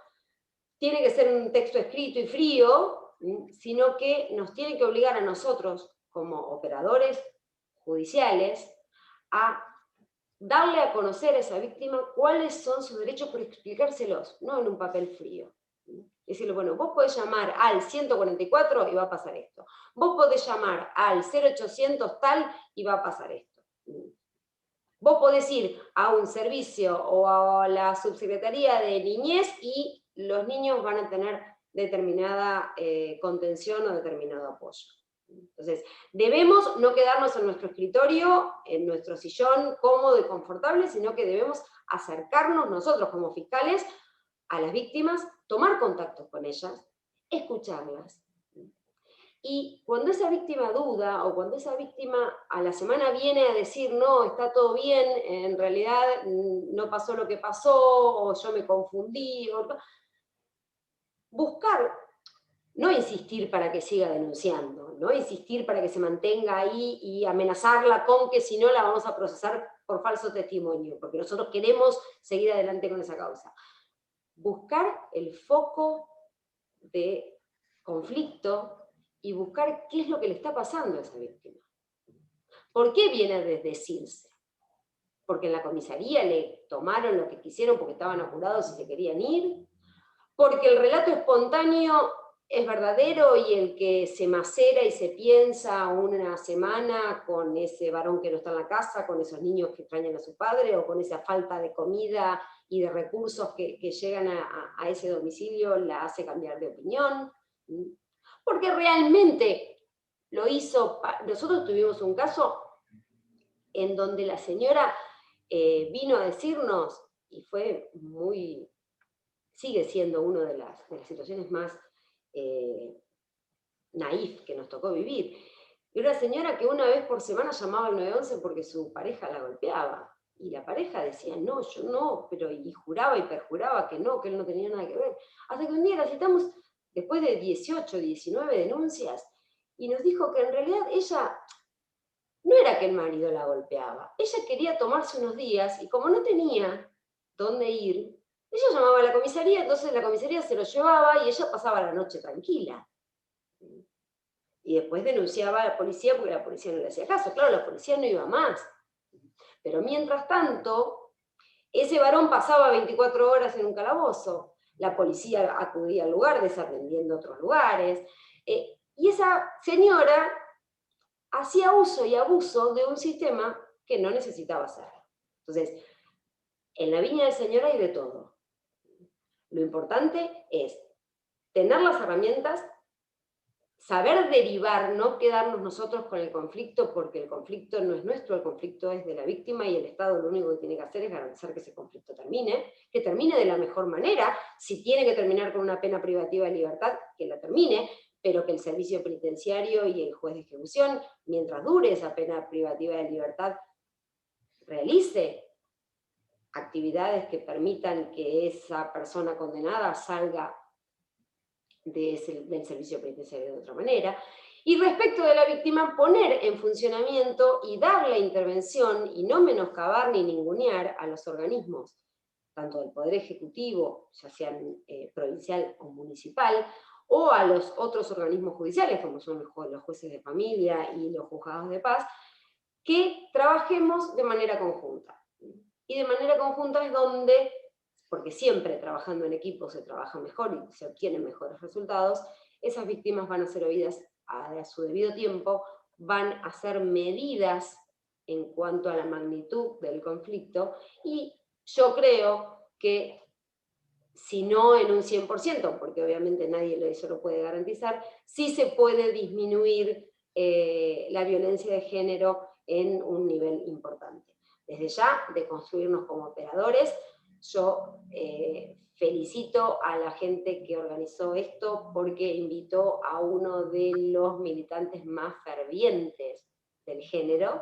tiene que ser un texto escrito y frío, sino que nos tiene que obligar a nosotros, como operadores judiciales, a darle a conocer a esa víctima cuáles son sus derechos por explicárselos, no en un papel frío. Decirle, bueno, vos podés llamar al 144 y va a pasar esto. Vos podés llamar al 0800 tal y va a pasar esto. Vos podés ir a un servicio o a la subsecretaría de niñez y los niños van a tener determinada contención o determinado apoyo. Entonces, debemos no quedarnos en nuestro escritorio, en nuestro sillón cómodo y confortable, sino que debemos acercarnos nosotros como fiscales a las víctimas, tomar contactos con ellas, escucharlas. Y cuando esa víctima duda, o cuando esa víctima a la semana viene a decir, no, está todo bien, en realidad no pasó lo que pasó, o yo me confundí, buscar, no insistir para que siga denunciando, no insistir para que se mantenga ahí y amenazarla con que si no la vamos a procesar por falso testimonio, porque nosotros queremos seguir adelante con esa causa. Buscar el foco de conflicto y buscar qué es lo que le está pasando a esa víctima. ¿Por qué viene a desdecirse? Porque en la comisaría le tomaron lo que quisieron porque estaban apurados y se querían ir, porque el relato espontáneo es verdadero y el que se macera y se piensa una semana con ese varón que no está en la casa, con esos niños que extrañan a su padre, o con esa falta de comida y de recursos que llegan a ese domicilio, la hace cambiar de opinión. Porque realmente lo hizo. Nosotros tuvimos un caso en donde la señora vino a decirnos, y fue muy, sigue siendo una de las situaciones más naif que nos tocó vivir. Era una señora que una vez por semana llamaba al 911 porque su pareja la golpeaba. Y la pareja decía, no, yo no, pero y juraba y perjuraba que él no tenía nada que ver. Hasta que un día la citamos después de 18, 19 denuncias, y nos dijo que en realidad ella, no era que el marido la golpeaba, ella quería tomarse unos días, y como no tenía dónde ir, ella llamaba a la comisaría, entonces la comisaría se lo llevaba y ella pasaba la noche tranquila. Y después denunciaba a la policía porque la policía no le hacía caso. Claro, la policía no iba más. Pero mientras tanto, ese varón pasaba 24 horas en un calabozo. La policía acudía al lugar, desatendiendo otros lugares. Y esa señora hacía uso y abuso de un sistema que no necesitaba hacer. Entonces, en la viña del Señor hay de todo. Lo importante es tener las herramientas, saber derivar, no quedarnos nosotros con el conflicto, porque el conflicto no es nuestro, el conflicto es de la víctima, y el Estado lo único que tiene que hacer es garantizar que ese conflicto termine, que termine de la mejor manera. Si tiene que terminar con una pena privativa de libertad, que la termine, pero que el servicio penitenciario y el juez de ejecución, mientras dure esa pena privativa de libertad, realice actividades que permitan que esa persona condenada salga del servicio penitenciario de otra manera. Y respecto de la víctima, poner en funcionamiento y dar la intervención, y no menoscabar ni ningunear a los organismos, tanto del Poder Ejecutivo, ya sean provincial o municipal, o a los otros organismos judiciales, como son los jueces de familia y los juzgados de paz, que trabajemos de manera conjunta. Y de manera conjunta es donde, porque siempre trabajando en equipo se trabaja mejor y se obtienen mejores resultados, esas víctimas van a ser oídas a su debido tiempo, van a ser medidas en cuanto a la magnitud del conflicto, y yo creo que, si no en un 100%, porque obviamente nadie eso lo puede garantizar, sí se puede disminuir la violencia de género en un nivel importante. Desde ya, de construirnos como operadores. Yo felicito a la gente que organizó esto, porque invitó a uno de los militantes más fervientes del género,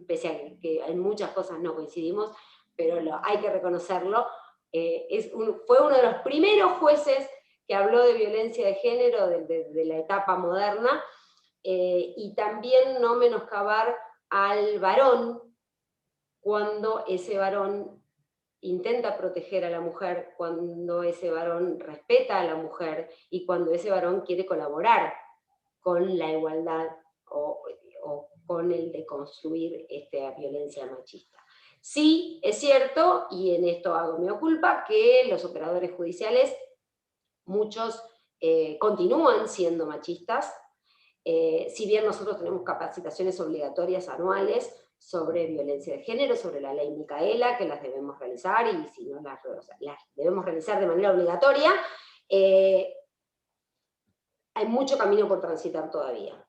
pese a que en muchas cosas no coincidimos, pero hay que reconocerlo. Fue uno de los primeros jueces que habló de violencia de género de la etapa moderna, y también no menoscabar al varón cuando ese varón intenta proteger a la mujer, cuando ese varón respeta a la mujer y cuando ese varón quiere colaborar con la igualdad o con el de construir esta violencia machista. Sí, es cierto, y en esto hago mea culpa, que los operadores judiciales, muchos continúan siendo machistas, si bien nosotros tenemos capacitaciones obligatorias anuales sobre violencia de género, sobre la ley Micaela, que las debemos realizar, y si no las debemos realizar de manera obligatoria, hay mucho camino por transitar todavía.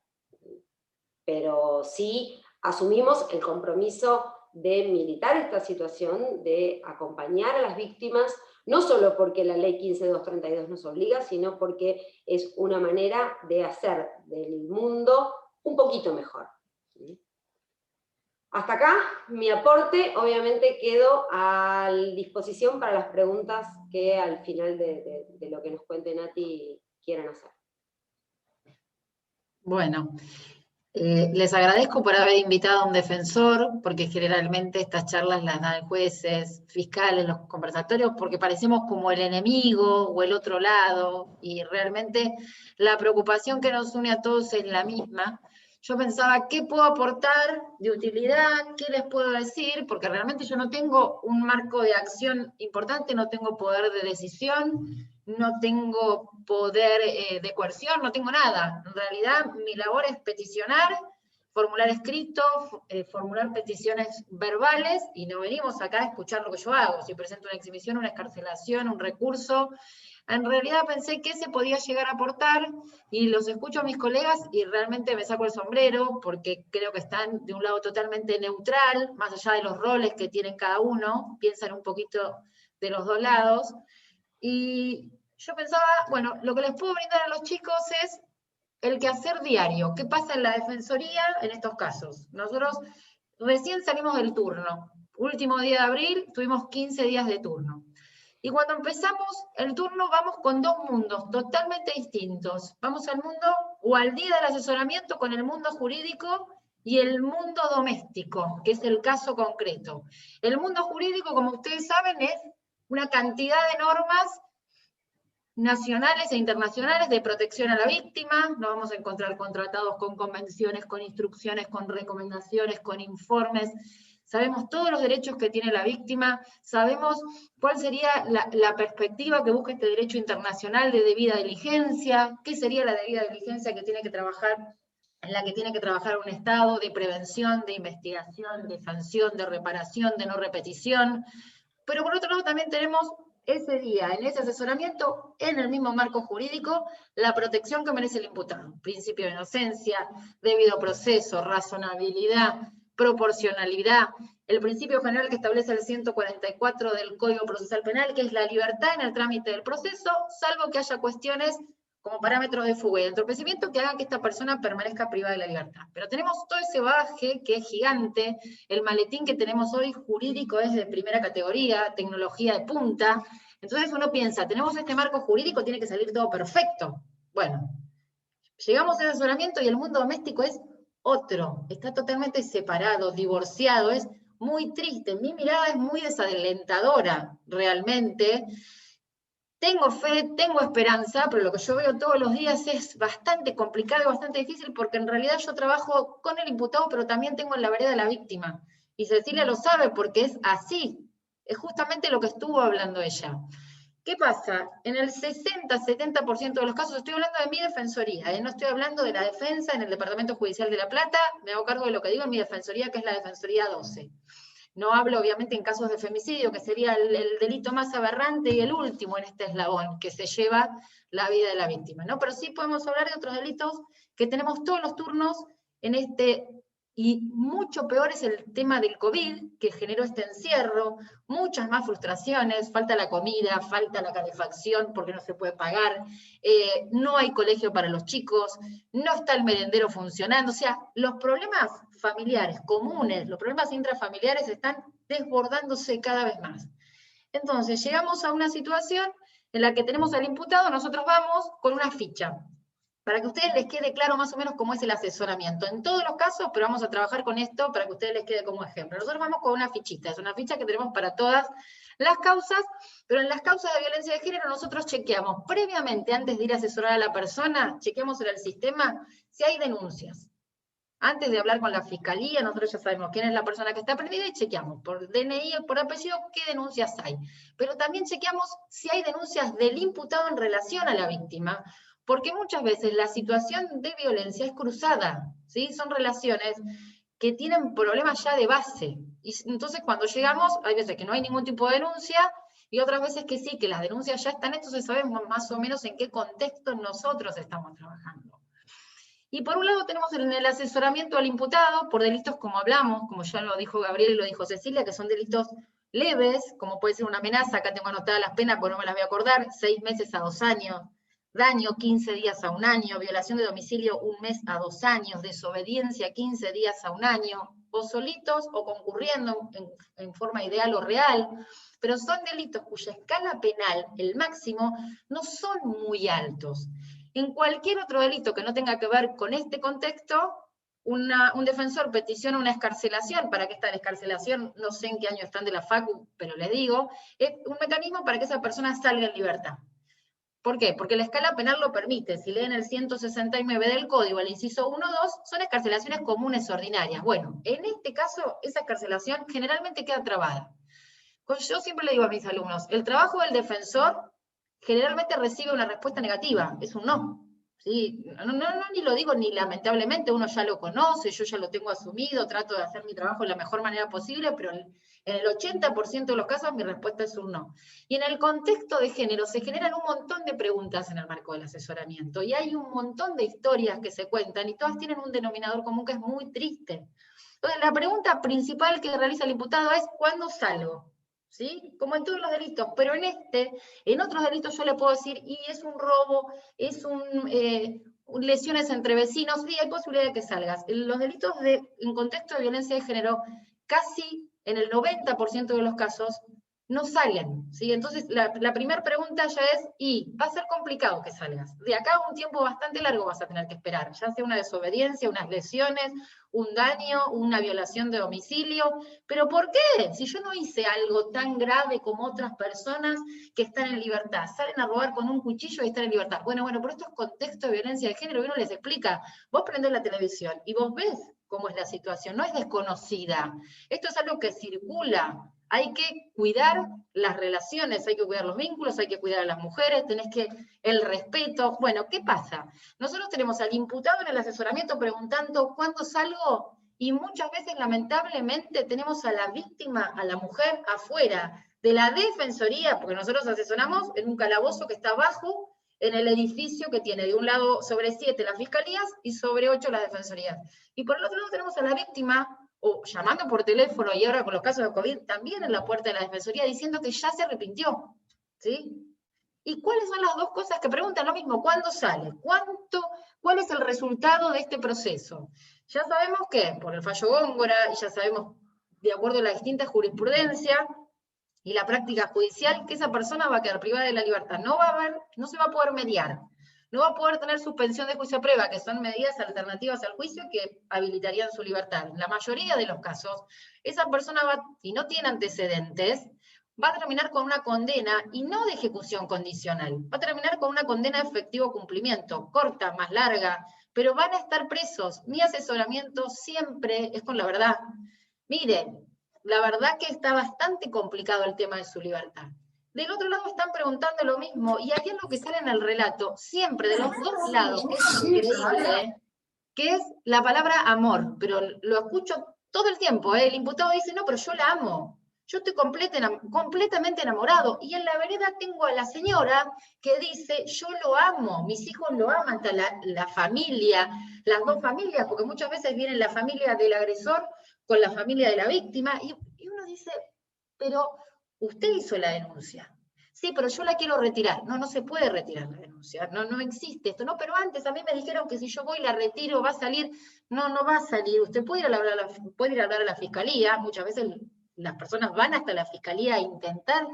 Pero sí asumimos el compromiso de militar esta situación, de acompañar a las víctimas, no solo porque la ley 15232 nos obliga, sino porque es una manera de hacer del mundo un poquito mejor. Hasta acá mi aporte. Obviamente quedo a disposición para las preguntas que al final de lo que nos cuente Nati quieran hacer. Bueno, les agradezco por haber invitado a un defensor, porque generalmente estas charlas las dan jueces, fiscales, los conversatorios, porque parecemos como el enemigo o el otro lado, y realmente la preocupación que nos une a todos es la misma. Yo pensaba, ¿qué puedo aportar de utilidad? ¿Qué les puedo decir? Porque realmente yo no tengo un marco de acción importante, no tengo poder de decisión, no tengo poder de coerción, no tengo nada. En realidad, mi labor es peticionar, formular escritos, formular peticiones verbales, y no venimos acá a escuchar lo que yo hago. Si presento una exhibición, una excarcelación, un recurso, en realidad pensé que se podía llegar a aportar, y los escucho a mis colegas y realmente me saco el sombrero, porque creo que están de un lado totalmente neutral, más allá de los roles que tienen cada uno, piensan un poquito de los dos lados. Y yo pensaba, bueno, lo que les puedo brindar a los chicos es el quehacer diario. ¿Qué pasa en la defensoría en estos casos? Nosotros recién salimos del turno. Último día de abril, tuvimos 15 días de turno. Y cuando empezamos el turno vamos con dos mundos totalmente distintos. Vamos al mundo, o al día del asesoramiento, con el mundo jurídico y el mundo doméstico, que es el caso concreto. El mundo jurídico, como ustedes saben, es una cantidad de normas nacionales e internacionales de protección a la víctima. Nos vamos a encontrar con tratados, con convenciones, con instrucciones, con recomendaciones, con informes. Sabemos todos los derechos que tiene la víctima, sabemos cuál sería la perspectiva que busca este derecho internacional de debida diligencia, qué sería la debida diligencia que tiene que trabajar, en la que tiene que trabajar un Estado, de prevención, de investigación, de sanción, de reparación, de no repetición. Pero por otro lado también tenemos ese día, en ese asesoramiento, en el mismo marco jurídico, la protección que merece el imputado. Principio de inocencia, debido proceso, razonabilidad, proporcionalidad, el principio general que establece el 144 del Código Procesal Penal, que es la libertad en el trámite del proceso, salvo que haya cuestiones como parámetros de fuga y de entorpecimiento que hagan que esta persona permanezca privada de la libertad. Pero tenemos todo ese bagaje que es gigante, el maletín que tenemos hoy jurídico es de primera categoría, tecnología de punta, entonces uno piensa, tenemos este marco jurídico, tiene que salir todo perfecto. Bueno, llegamos a ese asesoramiento y el mundo doméstico es otro, está totalmente separado, divorciado, es muy triste, mi mirada es muy desalentadora realmente. Tengo fe, tengo esperanza, pero lo que yo veo todos los días es bastante complicado y bastante difícil porque en realidad yo trabajo con el imputado, pero también tengo en la vereda de la víctima. Y Cecilia lo sabe porque es así. Es justamente lo que estuvo hablando ella. ¿Qué pasa? En el 60-70% de los casos, estoy hablando de mi defensoría, no estoy hablando de la defensa en el Departamento Judicial de La Plata, me hago cargo de lo que digo en mi defensoría, que es la Defensoría 12. No hablo obviamente en casos de femicidio, que sería el delito más aberrante y el último en este eslabón, que se lleva la vida de la víctima, ¿no? Pero sí podemos hablar de otros delitos que tenemos todos los turnos en este, y mucho peor es el tema del COVID, que generó este encierro, muchas más frustraciones, falta la comida, falta la calefacción porque no se puede pagar, no hay colegio para los chicos, no está el merendero funcionando, o sea, los problemas familiares comunes, los problemas intrafamiliares están desbordándose cada vez más. Entonces, llegamos a una situación en la que tenemos al imputado, nosotros vamos con una ficha, para que a ustedes les quede claro más o menos cómo es el asesoramiento. En todos los casos, pero vamos a trabajar con esto para que a ustedes les quede como ejemplo. Nosotros vamos con una fichita, es una ficha que tenemos para todas las causas, pero en las causas de violencia de género nosotros chequeamos previamente, antes de ir a asesorar a la persona, chequeamos en el sistema si hay denuncias. Antes de hablar con la fiscalía, nosotros ya sabemos quién es la persona que está prendida y chequeamos por DNI o por apellido qué denuncias hay. Pero también chequeamos si hay denuncias del imputado en relación a la víctima, porque muchas veces la situación de violencia es cruzada, ¿sí? Son relaciones que tienen problemas ya de base. Y entonces cuando llegamos, hay veces que no hay ningún tipo de denuncia, y otras veces que sí, que las denuncias ya están, entonces sabemos más o menos en qué contexto nosotros estamos trabajando. Y por un lado tenemos en el asesoramiento al imputado por delitos como hablamos, como ya lo dijo Gabriel y lo dijo Cecilia, que son delitos leves, como puede ser una amenaza, acá tengo anotadas las penas, pero no me las voy a acordar, 6 meses a 2 años, daño 15 días a 1 año, violación de domicilio 1 mes a 2 años, desobediencia 15 días a 1 año, o solitos o concurriendo en forma ideal o real, pero son delitos cuya escala penal, el máximo, no son muy altos. En cualquier otro delito que no tenga que ver con este contexto, un defensor peticiona una excarcelación, para que esta excarcelación, no sé en qué año están de la facu, pero les digo, es un mecanismo para que esa persona salga en libertad. ¿Por qué? Porque la escala penal lo permite. Si leen el 169 del Código, el inciso 1-2, son excarcelaciones comunes ordinarias. Bueno, en este caso, esa excarcelación generalmente queda trabada. Yo siempre le digo a mis alumnos, el trabajo del defensor generalmente recibe una respuesta negativa, es un no. ¿Sí? No, ni lo digo ni lamentablemente, uno ya lo conoce, yo ya lo tengo asumido, trato de hacer mi trabajo de la mejor manera posible, pero en el 80% de los casos mi respuesta es un no. Y en el contexto de género se generan un montón de preguntas en el marco del asesoramiento, y hay un montón de historias que se cuentan, y todas tienen un denominador común que es muy triste. Entonces, la pregunta principal que realiza el imputado es, ¿cuándo salgo? ¿Sí? Como en todos los delitos, pero en otros delitos yo le puedo decir, y es un robo, es lesiones entre vecinos, y hay posibilidad de que salgas. Los delitos en contexto de violencia de género, casi en el 90% de los casos, no salen, ¿sí? Entonces, la primera pregunta ya es, y va a ser complicado que salgas. De acá a un tiempo bastante largo vas a tener que esperar, ya sea una desobediencia, unas lesiones, un daño, una violación de domicilio. ¿Pero por qué? Si yo no hice algo tan grave como otras personas que están en libertad, salen a robar con un cuchillo y están en libertad. Bueno, pero esto es contexto de violencia de género, y uno les explica. Vos prendés la televisión y vos ves cómo es la situación, no es desconocida. Esto es algo que circula. Hay que cuidar las relaciones, hay que cuidar los vínculos, hay que cuidar a las mujeres, el respeto. Bueno, ¿qué pasa? Nosotros tenemos al imputado en el asesoramiento preguntando ¿cuándo salgo? Y muchas veces, lamentablemente, tenemos a la víctima, a la mujer, afuera, de la Defensoría, porque nosotros asesoramos en un calabozo que está abajo, en el edificio que tiene de un lado sobre 7 las fiscalías y sobre 8 las defensorías. Y por el otro lado tenemos a la víctima, o llamando por teléfono, y ahora con los casos de COVID, también en la puerta de la defensoría, diciendo que ya se arrepintió, ¿sí? ¿Y cuáles son las dos cosas que preguntan lo mismo? ¿Cuándo sale? ¿Cuál es el resultado de este proceso? Ya sabemos que, por el fallo Góngora, y ya sabemos, de acuerdo a la distinta jurisprudencia y la práctica judicial, que esa persona va a quedar privada de la libertad. No se va a poder mediar. No va a poder tener suspensión de juicio a prueba, que son medidas alternativas al juicio que habilitarían su libertad. En la mayoría de los casos, esa persona va, si no tiene antecedentes, va a terminar con una condena, y no de ejecución condicional, va a terminar con una condena de efectivo cumplimiento, corta, más larga, pero van a estar presos. Mi asesoramiento siempre es con la verdad. Miren, la verdad que está bastante complicado el tema de su libertad. Del otro lado están preguntando lo mismo, y ahí es lo que sale en el relato, siempre de los dos lados, que es increíble, que es la palabra amor, pero lo escucho todo el tiempo, el imputado dice, no, pero yo la amo, yo estoy completamente enamorado, y en la vereda tengo a la señora que dice, yo lo amo, mis hijos lo aman, hasta la familia, las dos familias, porque muchas veces viene la familia del agresor con la familia de la víctima, y uno dice, pero usted hizo la denuncia. Sí, pero yo la quiero retirar. No, no se puede retirar la denuncia. No, no existe esto. No, pero antes a mí me dijeron que si yo voy y la retiro va a salir. No, no va a salir. Usted puede ir a hablar a la fiscalía. Muchas veces las personas van hasta la fiscalía a intentar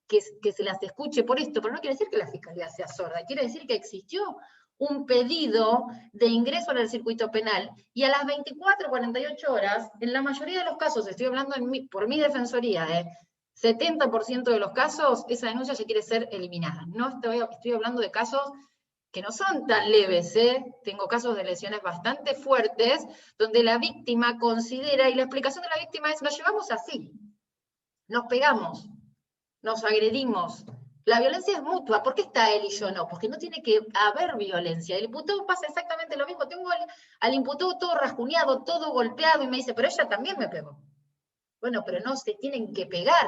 que se las escuche por esto, pero no quiere decir que la fiscalía sea sorda. Quiere decir que existió un pedido de ingreso en el circuito penal, y a las 24, 48 horas, en la mayoría de los casos, estoy hablando por mi defensoría, 70% de los casos, esa denuncia ya quiere ser eliminada. No estoy hablando de casos que no son tan leves, tengo casos de lesiones bastante fuertes, donde la víctima considera, y la explicación de la víctima es, nos llevamos así, nos pegamos, nos agredimos, la violencia es mutua. ¿Por qué está él y yo no? Porque no tiene que haber violencia. El imputado pasa exactamente lo mismo, tengo al imputado todo rasguñado, todo golpeado, y me dice, pero ella también me pegó. Bueno, pero no se tienen que pegar.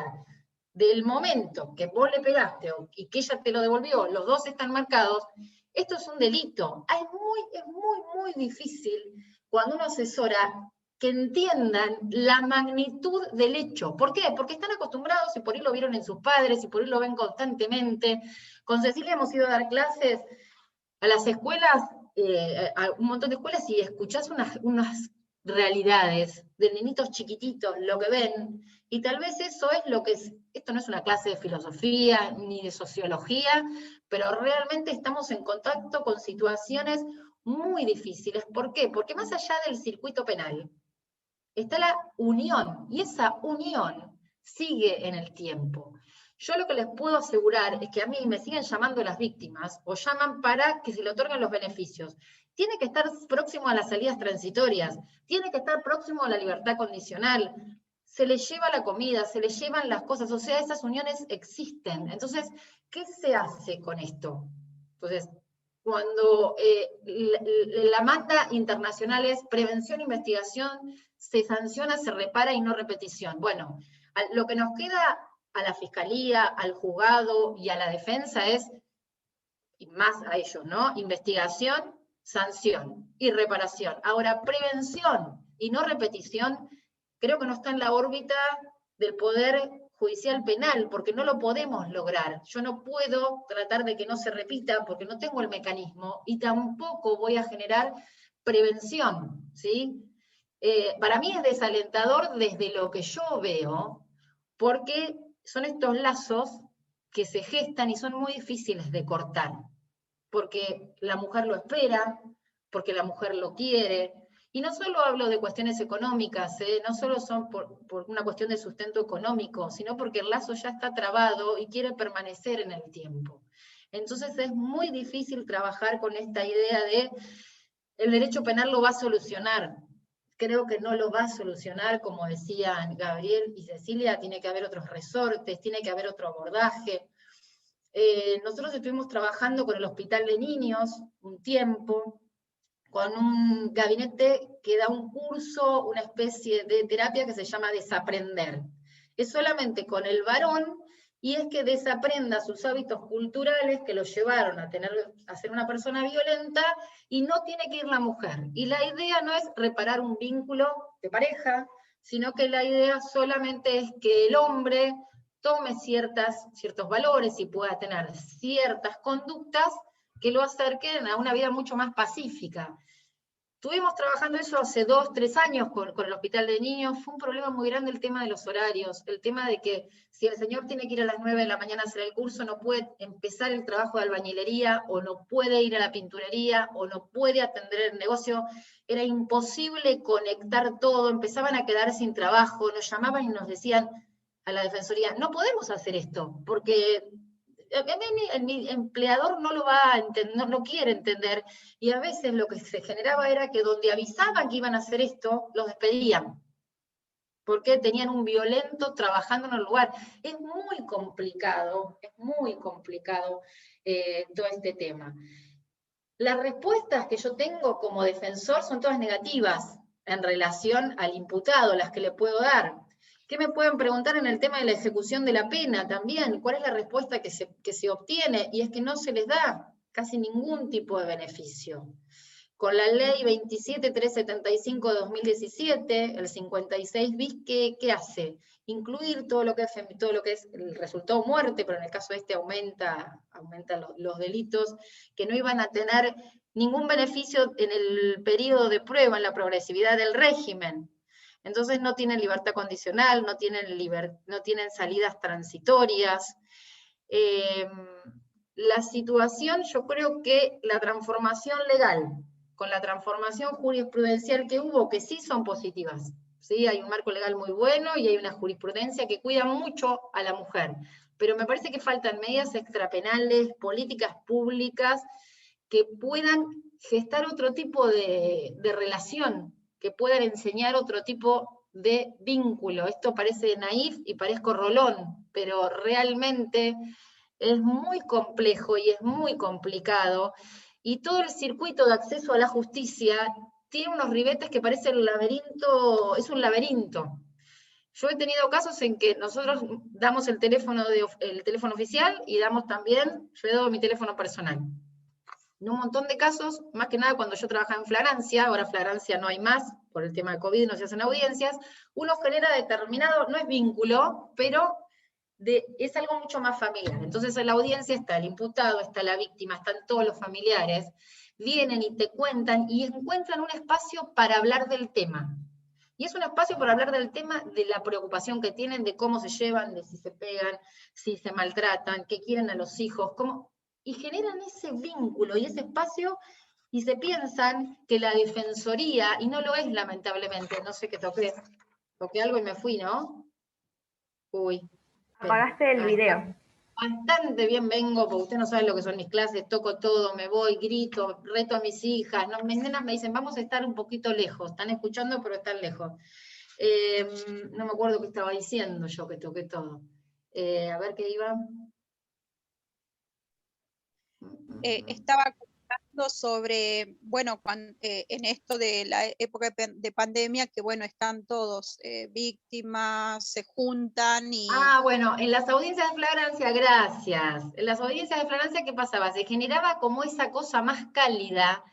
Del momento que vos le pegaste y que ella te lo devolvió, los dos están marcados, esto es un delito. Es muy difícil cuando uno asesora que entiendan la magnitud del hecho. ¿Por qué? Porque están acostumbrados, y por ahí lo vieron en sus padres, y por ahí lo ven constantemente. Con Cecilia hemos ido a dar clases a las escuelas, a un montón de escuelas, y escuchás unas realidades de nenitos chiquititos, lo que ven, y tal vez eso es lo que es. Esto no es una clase de filosofía ni de sociología, pero realmente estamos en contacto con situaciones muy difíciles. ¿Por qué? Porque más allá del circuito penal está la unión, y esa unión sigue en el tiempo. Yo lo que les puedo asegurar es que a mí me siguen llamando las víctimas, o llaman para que se le otorguen los beneficios. Tiene que estar próximo a las salidas transitorias, tiene que estar próximo a la libertad condicional, se le lleva la comida, se le llevan las cosas, o sea, esas uniones existen. Entonces, ¿qué se hace con esto? Entonces, cuando la manda internacional es prevención, investigación, se sanciona, se repara y no repetición. Bueno, lo que nos queda a la fiscalía, al juzgado y a la defensa es, y más a ellos, ¿no? Investigación, sanción y reparación. Ahora, prevención y no repetición, creo que no está en la órbita del Poder Judicial Penal, porque no lo podemos lograr. Yo no puedo tratar de que no se repita porque no tengo el mecanismo, y tampoco voy a generar prevención, ¿sí? Para mí es desalentador desde lo que yo veo, porque son estos lazos que se gestan y son muy difíciles de cortar, porque la mujer lo espera, porque la mujer lo quiere. Y no solo hablo de cuestiones económicas, no solo son por una cuestión de sustento económico, sino porque el lazo ya está trabado y quiere permanecer en el tiempo. Entonces es muy difícil trabajar con esta idea de el derecho penal lo va a solucionar. Creo que no lo va a solucionar, como decían Gabriel y Cecilia, tiene que haber otros resortes, tiene que haber otro abordaje. Nosotros estuvimos trabajando con el Hospital de Niños un tiempo, con un gabinete que da un curso, una especie de terapia que se llama Desaprender. es solamente con el varón, y es que desaprenda sus hábitos culturales que lo llevaron a ser una persona violenta, y no tiene que ir la mujer. Y la idea no es reparar un vínculo de pareja, sino que la idea solamente es que el hombre tome ciertos valores y pueda tener ciertas conductas que lo acerquen a una vida mucho más pacífica. Estuvimos trabajando eso hace 2, 3 años con el Hospital de Niños. Fue un problema muy grande el tema de los horarios, el tema de que si el señor tiene que ir a las 9 de la mañana a hacer el curso, no puede empezar el trabajo de albañilería, o no puede ir a la pinturería, o no puede atender el negocio. Era imposible conectar todo, empezaban a quedar sin trabajo, nos llamaban y nos decían a la Defensoría, no podemos hacer esto, porque mi empleador no lo va a entender, no quiere entender, y a veces lo que se generaba era que donde avisaban que iban a hacer esto, los despedían, porque tenían un violento trabajando en el lugar. Es muy complicado todo este tema. Las respuestas que yo tengo como defensor son todas negativas en relación al imputado, las que le puedo dar. ¿Qué me pueden preguntar en el tema de la ejecución de la pena también? ¿Cuál es la respuesta que se obtiene? Y es que no se les da casi ningún tipo de beneficio. Con la ley 27375 de 2017, el 56 bis, ¿qué hace? Incluir todo lo que es el resultado muerte, pero en el caso de este aumenta los delitos, que no iban a tener ningún beneficio en el periodo de prueba, en la progresividad del régimen. Entonces no tienen libertad condicional, no tienen salidas transitorias. La situación, yo creo que la transformación legal, con la transformación jurisprudencial que hubo, que sí son positivas, ¿sí? Hay un marco legal muy bueno y hay una jurisprudencia que cuida mucho a la mujer, pero me parece que faltan medidas extrapenales, políticas públicas, que puedan gestar otro tipo de relación, que puedan enseñar otro tipo de vínculo. Esto parece naif y parezco Rolón, pero realmente es muy complejo y es muy complicado, y todo el circuito de acceso a la justicia tiene unos ribetes que parecen un laberinto, es un laberinto. Yo he tenido casos en que nosotros damos el teléfono oficial y damos también, yo he dado mi teléfono personal. En un montón de casos, más que nada cuando yo trabajaba en flagrancia, ahora flagrancia no hay más, por el tema de COVID no se hacen audiencias, uno genera determinado, no es vínculo, pero es algo mucho más familiar. Entonces en la audiencia está el imputado, está la víctima, están todos los familiares, vienen y te cuentan y encuentran un espacio para hablar del tema. Y es un espacio para hablar del tema, de la preocupación que tienen, de cómo se llevan, de si se pegan, si se maltratan, qué quieren a los hijos, y generan ese vínculo y ese espacio, y se piensan que la defensoría, y no lo es lamentablemente, no sé qué toqué algo y me fui, ¿no? Uy. Apagaste el video. Bastante bien vengo, porque usted no sabe lo que son mis clases, toco todo, me voy, grito, reto a mis hijas, ¿no? Mis nenas me dicen, vamos a estar un poquito lejos, están escuchando pero están lejos. No me acuerdo qué estaba diciendo yo, que toqué todo. A ver qué iba. Estaba comentando sobre, bueno, en esto de la época de pandemia, que bueno, están todos víctimas, se juntan y... Bueno, en las audiencias de flagrancia, gracias. En las audiencias de flagrancia, ¿qué pasaba? Se generaba como esa cosa más cálida,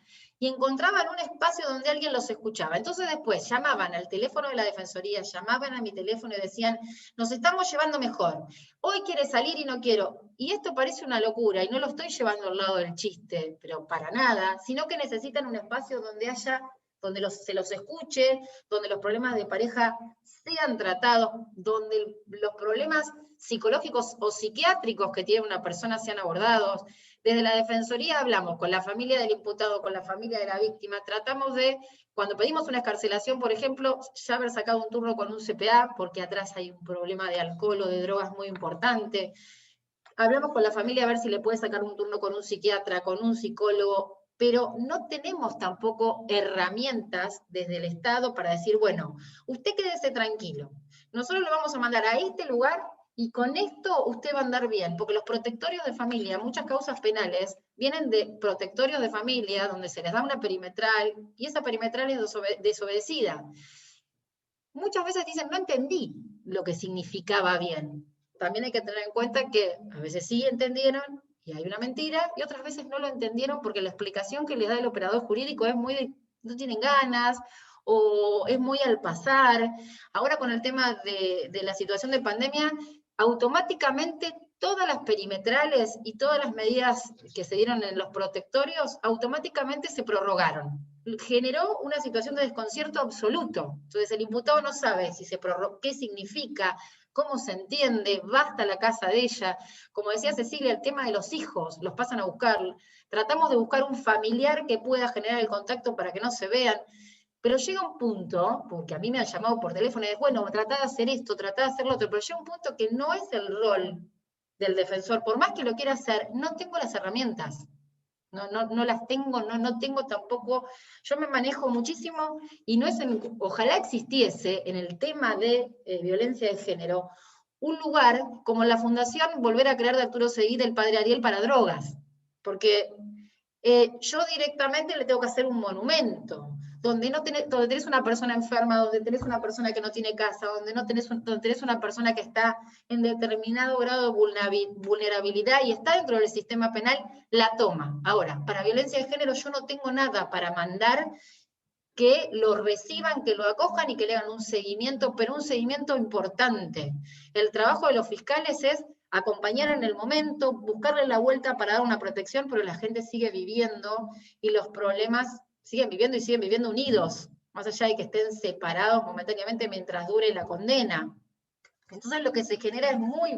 y encontraban un espacio donde alguien los escuchaba. Entonces después llamaban al teléfono de la Defensoría, llamaban a mi teléfono y decían, nos estamos llevando mejor, hoy quiere salir y no quiero. Y esto parece una locura, y no lo estoy llevando al lado del chiste, pero para nada, sino que necesitan un espacio donde se los escuche, donde los problemas de pareja sean tratados, donde los problemas psicológicos o psiquiátricos que tiene una persona sean abordados. Desde la Defensoría hablamos con la familia del imputado, con la familia de la víctima, tratamos de, cuando pedimos una excarcelación, por ejemplo, ya haber sacado un turno con un CPA, porque atrás hay un problema de alcohol o de drogas muy importante. Hablamos con la familia a ver si le puede sacar un turno con un psiquiatra, con un psicólogo, pero no tenemos tampoco herramientas desde el Estado para decir, bueno, usted quédese tranquilo, nosotros lo vamos a mandar a este lugar y con esto usted va a andar bien, porque los protectorios de familia, muchas causas penales, vienen de protectorios de familia donde se les da una perimetral, y esa perimetral es desobedecida. Muchas veces dicen, no entendí, lo que significaba bien. También hay que tener en cuenta que a veces sí entendieron y hay una mentira, y otras veces no lo entendieron porque la explicación que les da el operador jurídico es no tienen ganas, o es muy al pasar. Ahora con el tema de la situación de pandemia, automáticamente todas las perimetrales y todas las medidas que se dieron en los protectorios automáticamente se prorrogaron. Generó una situación de desconcierto absoluto. Entonces el imputado no sabe si se prorrogó, qué significa, cómo se entiende, basta la casa de ella. Como decía Cecilia, el tema de los hijos, los pasan a buscar. Tratamos de buscar un familiar que pueda generar el contacto para que no se vean. Pero llega un punto, porque a mí me han llamado por teléfono y es, bueno, tratá de hacer esto, tratá de hacer lo otro, pero llega un punto que no es el rol del defensor. Por más que lo quiera hacer, no tengo las herramientas. No las tengo, no tengo tampoco, yo me manejo muchísimo y no es ojalá existiese en el tema de violencia de género un lugar como la Fundación Volver a Crear de Arturo Seguí del padre Ariel para drogas, porque yo directamente le tengo que hacer un monumento, donde tenés una persona enferma, donde tenés una persona que no tiene casa, donde tenés una persona que está en determinado grado de vulnerabilidad y está dentro del sistema penal, la toma. Ahora, para violencia de género yo no tengo nada para mandar que lo reciban, que lo acojan y que le hagan un seguimiento, pero un seguimiento importante. El trabajo de los fiscales es acompañar en el momento, buscarle la vuelta para dar una protección, pero la gente sigue viviendo y los problemas siguen viviendo y siguen viviendo unidos, más allá de que estén separados momentáneamente mientras dure la condena. Entonces lo que se genera es muy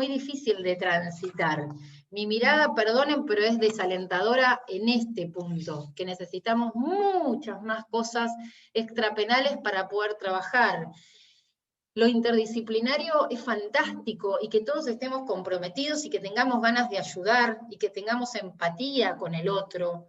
difícil de transitar. Mi mirada, perdonen, pero es desalentadora en este punto, que necesitamos muchas más cosas extrapenales para poder trabajar. Lo interdisciplinario es fantástico y que todos estemos comprometidos y que tengamos ganas de ayudar y que tengamos empatía con el otro.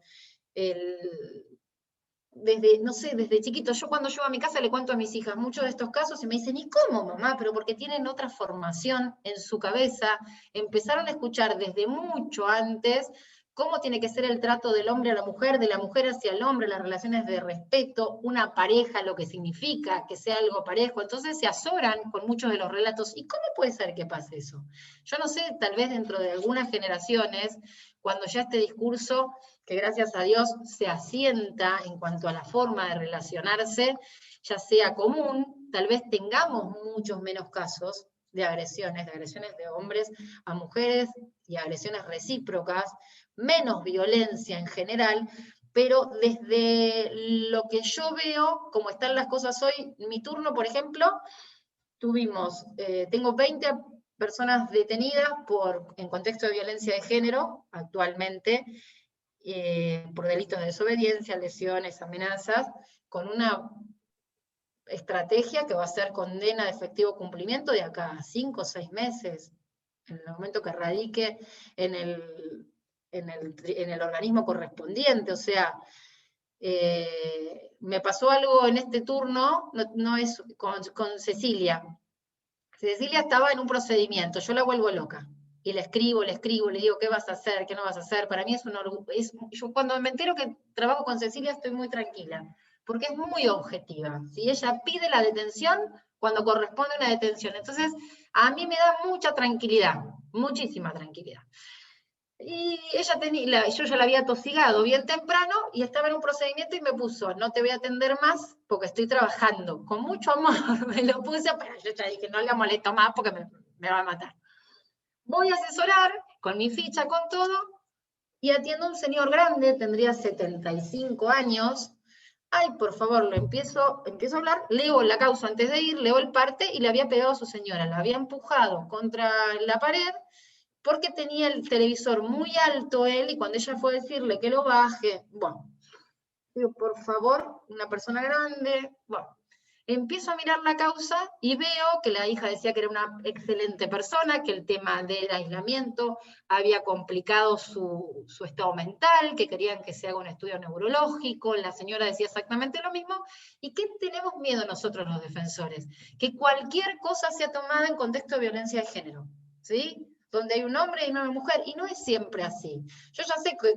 Desde chiquito, yo cuando llego a mi casa le cuento a mis hijas muchos de estos casos y me dicen, ¿y cómo, mamá? Pero porque tienen otra formación en su cabeza, empezaron a escuchar desde mucho antes cómo tiene que ser el trato del hombre a la mujer, de la mujer hacia el hombre, las relaciones de respeto, una pareja, lo que significa que sea algo parejo. Entonces se azoran con muchos de los relatos. ¿Y cómo puede ser que pase eso? Yo no sé, tal vez dentro de algunas generaciones, cuando ya este discurso, que gracias a Dios se asienta en cuanto a la forma de relacionarse, ya sea común, tal vez tengamos muchos menos casos de agresiones de hombres a mujeres y agresiones recíprocas, menos violencia en general, pero desde lo que yo veo, como están las cosas hoy, mi turno, por ejemplo, tengo 20 personas detenidas en contexto de violencia de género actualmente, por delitos de desobediencia, lesiones, amenazas, con una estrategia que va a ser condena de efectivo cumplimiento de acá a 5 o 6 meses, en el momento que radique en el organismo correspondiente. O sea, me pasó algo en este turno, no es con Cecilia. Cecilia estaba en un procedimiento, yo la vuelvo loca. Y le escribo, le digo, ¿qué vas a hacer? ¿Qué no vas a hacer? Para mí es un orgullo. Yo cuando me entero que trabajo con Cecilia estoy muy tranquila, porque es muy objetiva. ¿Sí? Ella pide la detención cuando corresponde una detención. Entonces, a mí me da mucha tranquilidad, muchísima tranquilidad. Y yo ya la había tosigado bien temprano y estaba en un procedimiento y me puso, no te voy a atender más porque estoy trabajando. Con mucho amor me lo puse, pero yo ya dije, no le molesto más porque me va a matar. Voy a asesorar con mi ficha, con todo, y atiendo a un señor grande, tendría 75 años. Ay, por favor, empiezo a hablar, leo la causa antes de ir, leo el parte y le había pegado a su señora, la había empujado contra la pared porque tenía el televisor muy alto él y cuando ella fue a decirle que lo baje, bueno, digo, por favor, una persona grande, bueno. Empiezo a mirar la causa y veo que la hija decía que era una excelente persona, que el tema del aislamiento había complicado su estado mental, que querían que se haga un estudio neurológico, la señora decía exactamente lo mismo. ¿Y qué tenemos miedo nosotros los defensores? Que cualquier cosa sea tomada en contexto de violencia de género, ¿sí? Donde hay un hombre y una mujer, y no es siempre así. Yo ya sé que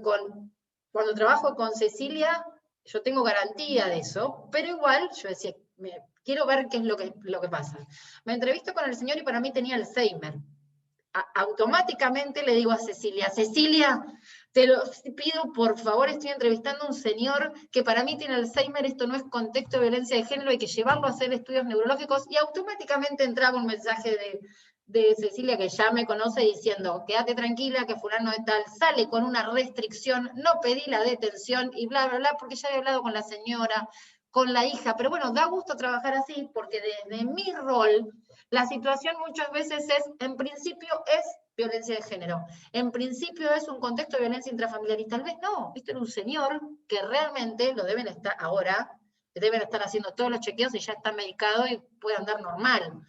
cuando trabajo con Cecilia, yo tengo garantía de eso, pero igual yo decía, quiero ver qué es lo que pasa. Me entrevisto con el señor y para mí tenía Alzheimer. Automáticamente le digo a Cecilia, Cecilia, te lo pido, por favor, estoy entrevistando a un señor que para mí tiene Alzheimer, esto no es contexto de violencia de género, hay que llevarlo a hacer estudios neurológicos, y automáticamente entraba un mensaje de Cecilia, que ya me conoce, diciendo, quédate tranquila, que fulano de tal sale con una restricción, no pedí la detención, y bla, bla, bla, porque ya había hablado con la señora, con la hija, pero bueno, da gusto trabajar así, porque desde mi rol, la situación muchas veces es, en principio, es violencia de género. En principio es un contexto de violencia intrafamiliar, y tal vez no. Este era un señor que realmente lo deben estar ahora, deben estar haciendo todos los chequeos y ya está medicado y puede andar normal.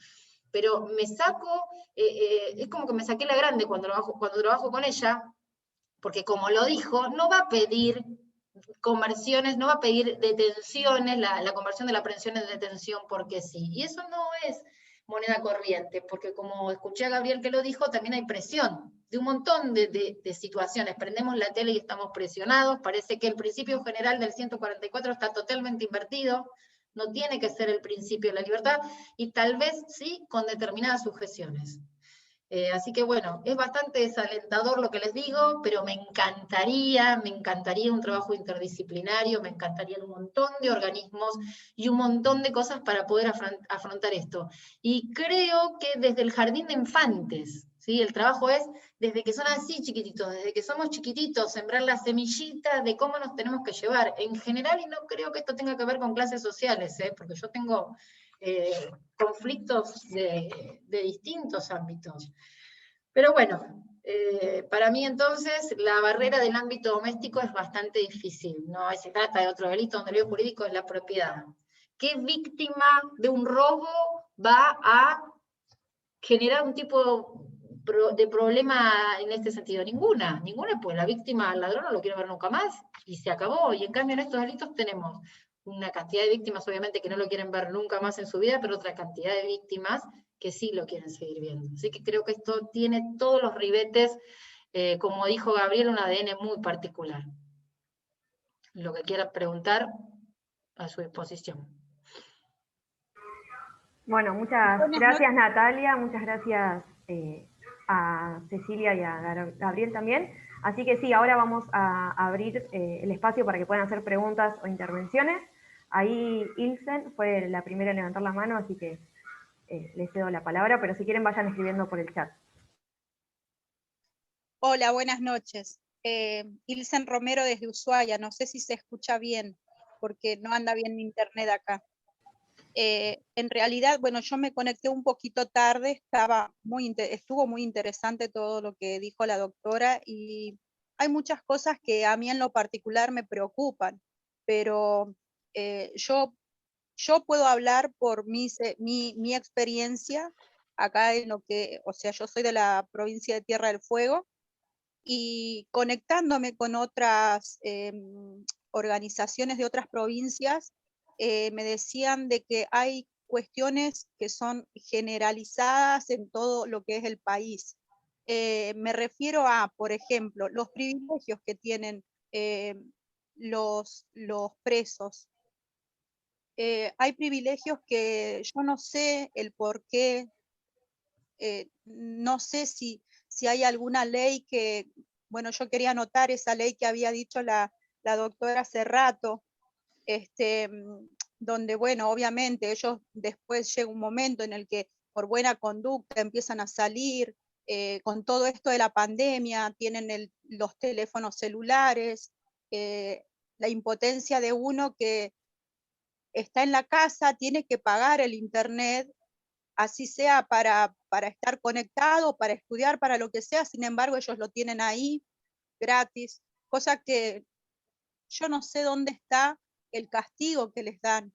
Pero me saco, es como que me saqué la grande cuando trabajo con ella, porque como lo dijo, no va a pedir conversiones, no va a pedir detenciones, la conversión de la aprehensión en detención porque sí. Y eso no es moneda corriente, porque como escuché a Gabriel que lo dijo, también hay presión de un montón de situaciones. Prendemos la tele y estamos presionados, parece que el principio general del 144 está totalmente invertido, no tiene que ser el principio de la libertad, y tal vez sí con determinadas sujeciones. Así que bueno, es bastante desalentador lo que les digo, pero me encantaría un trabajo interdisciplinario, me encantaría un montón de organismos y un montón de cosas para poder afrontar esto. Y creo que desde el jardín de infantes, ¿sí? El trabajo es desde que son así chiquititos, desde que somos chiquititos, sembrar la semillita de cómo nos tenemos que llevar. En general, y no creo que esto tenga que ver con clases sociales, porque yo tengo conflictos de distintos ámbitos. Pero bueno, para mí entonces la barrera del ámbito doméstico es bastante difícil, no se trata de otro delito donde lo jurídico es la propiedad. ¿Qué víctima de un robo va a generar un tipo de problema en este sentido? Ninguna, pues la víctima al ladrón no lo quiere ver nunca más y se acabó. Y en cambio en estos delitos tenemos una cantidad de víctimas obviamente que no lo quieren ver nunca más en su vida, pero otra cantidad de víctimas que sí lo quieren seguir viendo. Así que creo que esto tiene todos los ribetes, como dijo Gabriel, un ADN muy particular. Lo que quiera preguntar, a su disposición. Bueno, muchas gracias Natalia, muchas gracias a Cecilia y a Gabriel también. Así que sí, ahora vamos a abrir el espacio para que puedan hacer preguntas o intervenciones. Ahí Ilsen fue la primera en levantar la mano, así que les cedo la palabra, pero si quieren vayan escribiendo por el chat. Hola, buenas noches. Ilsen Romero desde Ushuaia, no sé si se escucha bien, porque no anda bien mi internet acá. En realidad, bueno, yo me conecté un poquito tarde, estuvo muy interesante todo lo que dijo la doctora, y hay muchas cosas que a mí en lo particular me preocupan, pero yo puedo hablar por mi experiencia acá en lo que, o sea, yo soy de la provincia de Tierra del Fuego, y conectándome con otras organizaciones de otras provincias, me decían de que hay cuestiones que son generalizadas en todo lo que es el país. Me refiero a, por ejemplo, los privilegios que tienen los presos. Hay privilegios que yo no sé el por qué, no sé si hay alguna ley que, bueno, yo quería anotar esa ley que había dicho la doctora hace rato, donde, bueno, obviamente ellos después llega un momento en el que por buena conducta empiezan a salir, con todo esto de la pandemia, tienen los teléfonos celulares, la impotencia de uno que está en la casa, tiene que pagar el internet, así sea para estar conectado, para estudiar, para lo que sea, sin embargo ellos lo tienen ahí gratis, cosa que yo no sé dónde está el castigo que les dan.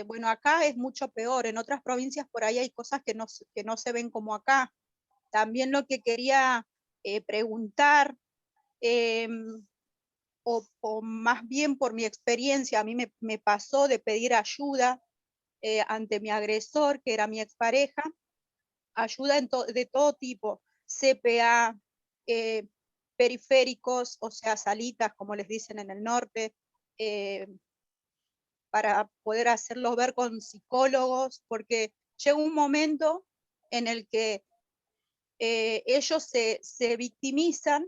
Bueno, acá es mucho peor, en otras provincias por ahí hay cosas que no se ven como acá. También lo que quería preguntar, o más bien por mi experiencia, a mí me pasó de pedir ayuda ante mi agresor, que era mi expareja, ayuda de todo tipo, CPA, periféricos, o sea, salitas, como les dicen en el norte, para poder hacerlos ver con psicólogos, porque llega un momento en el que ellos se victimizan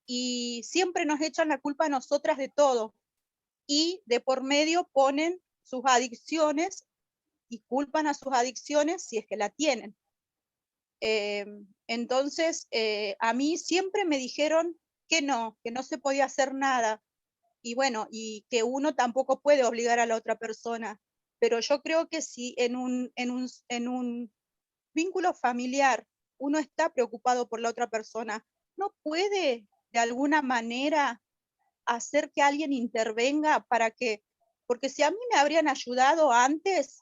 y siempre nos echan la culpa a nosotras de todo, y de por medio ponen sus adicciones y culpan a sus adicciones si es que la tienen. Entonces, a mí siempre me dijeron que no se podía hacer nada, y bueno, y que uno tampoco puede obligar a la otra persona, pero yo creo que si en un vínculo familiar uno está preocupado por la otra persona, no puede de alguna manera hacer que alguien intervenga porque si a mí me habrían ayudado antes,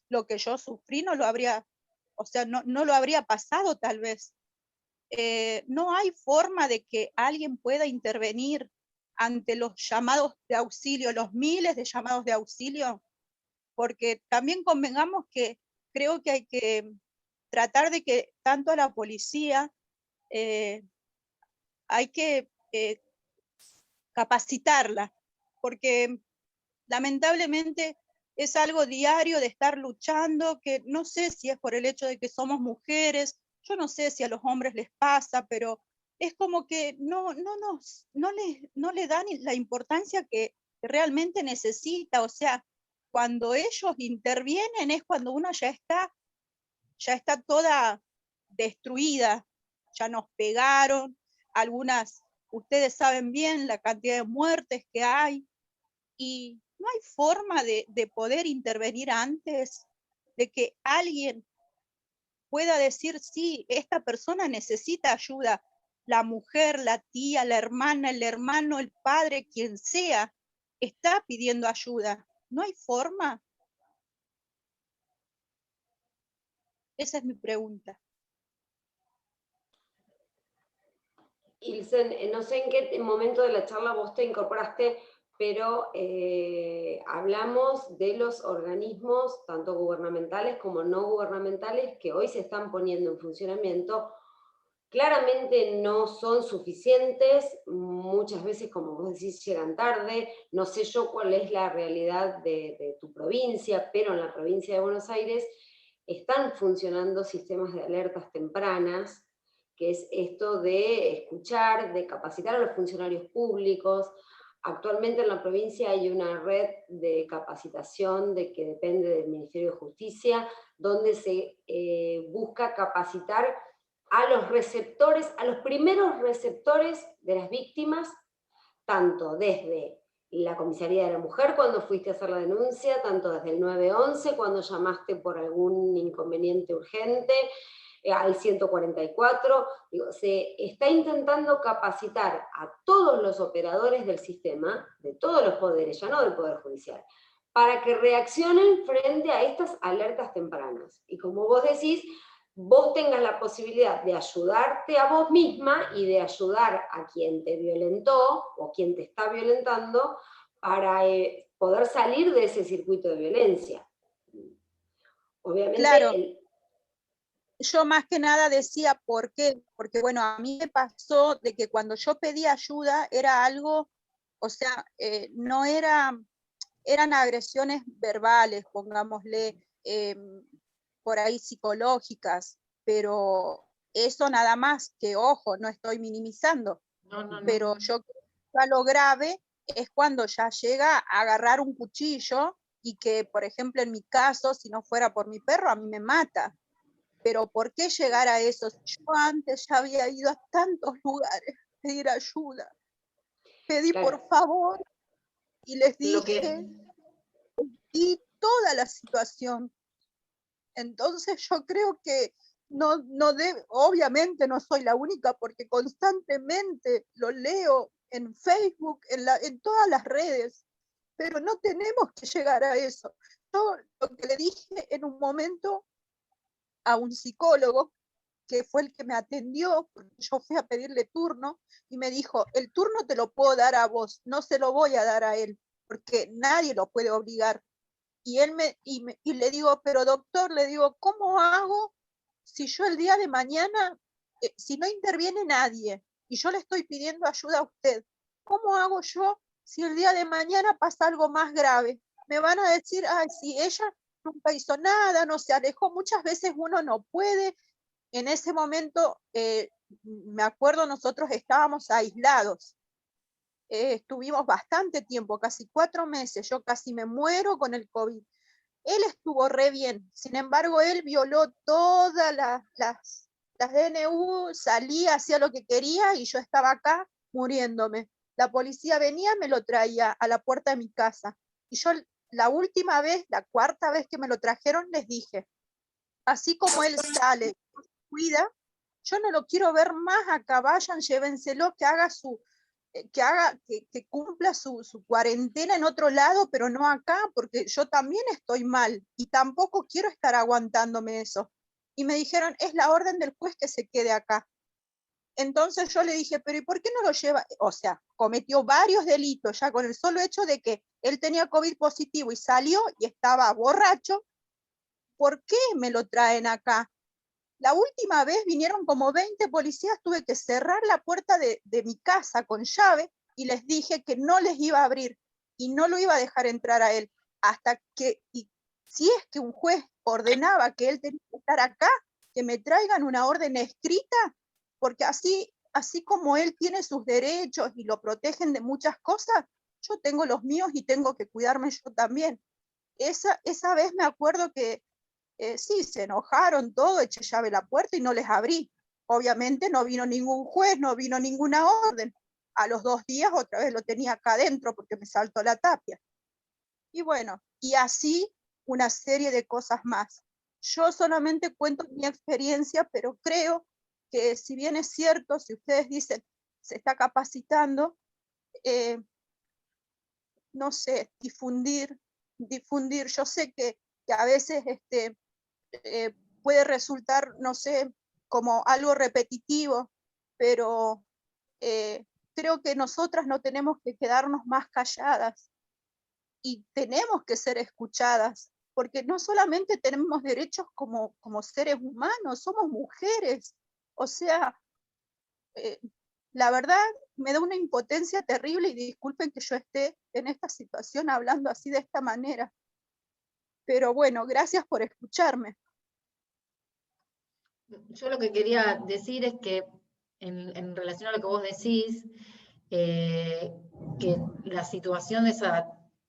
lo que yo sufrí no lo habría, o sea, no lo habría pasado tal vez. No hay forma de que alguien pueda intervenir ante los llamados de auxilio, los miles de llamados de auxilio, porque también convengamos que creo que hay que tratar de que tanto a la policía hay que capacitarla, porque lamentablemente es algo diario de estar luchando, que no sé si es por el hecho de que somos mujeres, yo no sé si a los hombres les pasa, pero es como que no le dan la importancia que realmente necesita. O sea, cuando ellos intervienen es cuando uno ya está toda destruida, ya nos pegaron, algunas, ustedes saben bien la cantidad de muertes que hay, y no hay forma de poder intervenir antes, de que alguien pueda decir, sí, esta persona necesita ayuda, la mujer, la tía, la hermana, el hermano, el padre, quien sea, está pidiendo ayuda. ¿No hay forma? Esa es mi pregunta. Ilsen, no sé en qué momento de la charla vos te incorporaste, pero hablamos de los organismos, tanto gubernamentales como no gubernamentales, que hoy se están poniendo en funcionamiento. Claramente no son suficientes, muchas veces, como vos decís, llegan tarde. No sé yo cuál es la realidad de tu provincia, pero en la provincia de Buenos Aires están funcionando sistemas de alertas tempranas, que es esto de escuchar, de capacitar a los funcionarios públicos. Actualmente en la provincia hay una red de capacitación que depende del Ministerio de Justicia, donde se busca capacitar a los receptores, a los primeros receptores de las víctimas, tanto desde la comisaría de la mujer cuando fuiste a hacer la denuncia, tanto desde el 911 cuando llamaste por algún inconveniente urgente, al 144, digo, se está intentando capacitar a todos los operadores del sistema, de todos los poderes, ya no del Poder Judicial, para que reaccionen frente a estas alertas tempranas. Y como vos decís, vos tengas la posibilidad de ayudarte a vos misma y de ayudar a quien te violentó o quien te está violentando para poder salir de ese circuito de violencia. Obviamente, claro. Yo más que nada decía, ¿por qué? Porque bueno, a mí me pasó de que cuando yo pedí ayuda era algo, o sea, no eran agresiones verbales, pongámosle, por ahí psicológicas, pero eso nada más, que ojo, no estoy minimizando, pero yo creo que lo grave es cuando ya llega a agarrar un cuchillo y que, por ejemplo, en mi caso, si no fuera por mi perro, a mí me mata. Pero ¿por qué llegar a eso? Yo antes ya había ido a tantos lugares a pedir ayuda. Pedí por favor y les dije, y toda la situación. Entonces yo creo que obviamente no soy la única, porque constantemente lo leo en Facebook, en todas las redes, pero no tenemos que llegar a eso. Yo lo que le dije en un momento a un psicólogo, que fue el que me atendió, porque yo fui a pedirle turno, y me dijo, el turno te lo puedo dar a vos, no se lo voy a dar a él, porque nadie lo puede obligar. Y él y le digo, pero doctor, le digo, ¿cómo hago si yo el día de mañana, si no interviene nadie, y yo le estoy pidiendo ayuda a usted, ¿cómo hago yo si el día de mañana pasa algo más grave? Me van a decir, ay, si ella nunca hizo nada, no se alejó. Muchas veces uno no puede. En ese momento, me acuerdo, nosotros estábamos aislados. Estuvimos bastante tiempo, casi 4 meses. Yo casi me muero con el COVID. Él estuvo re bien. Sin embargo, él violó todas las DNU, salía, hacía lo que quería y yo estaba acá muriéndome. La policía venía, me lo traía a la puerta de mi casa. Y yo la última vez, la 4ª vez que me lo trajeron, les dije, así como él sale, cuida, yo no lo quiero ver más acá, vayan, llévenselo, que haga que cumpla su cuarentena en otro lado, pero no acá, porque yo también estoy mal y tampoco quiero estar aguantándome eso. Y me dijeron, es la orden del juez que se quede acá. Entonces yo le dije, pero ¿y por qué no lo lleva? O sea, cometió varios delitos ya con el solo hecho de que él tenía COVID positivo y salió y estaba borracho. ¿Por qué me lo traen acá? La última vez vinieron como 20 policías, tuve que cerrar la puerta de mi casa con llave y les dije que no les iba a abrir y no lo iba a dejar entrar a él. Hasta que, y si es que un juez ordenaba que él tenía que estar acá, que me traigan una orden escrita, porque así como él tiene sus derechos y lo protegen de muchas cosas, yo tengo los míos y tengo que cuidarme yo también. Esa vez me acuerdo que sí, se enojaron todo, eché llave a la puerta y no les abrí. Obviamente no vino ningún juez, no vino ninguna orden. A los 2 días otra vez lo tenía acá adentro porque me saltó la tapia. Y bueno, y así una serie de cosas más. Yo solamente cuento mi experiencia, pero creo que si bien es cierto, si ustedes dicen se está capacitando, no sé, difundir. Yo sé que a veces puede resultar, no sé, como algo repetitivo, pero creo que nosotras no tenemos que quedarnos más calladas y tenemos que ser escuchadas, porque no solamente tenemos derechos como seres humanos, somos mujeres. O sea, la verdad me da una impotencia terrible y disculpen que yo esté en esta situación hablando así de esta manera. Pero bueno, gracias por escucharme. Yo lo que quería decir es que en relación a lo que vos decís, que la situación es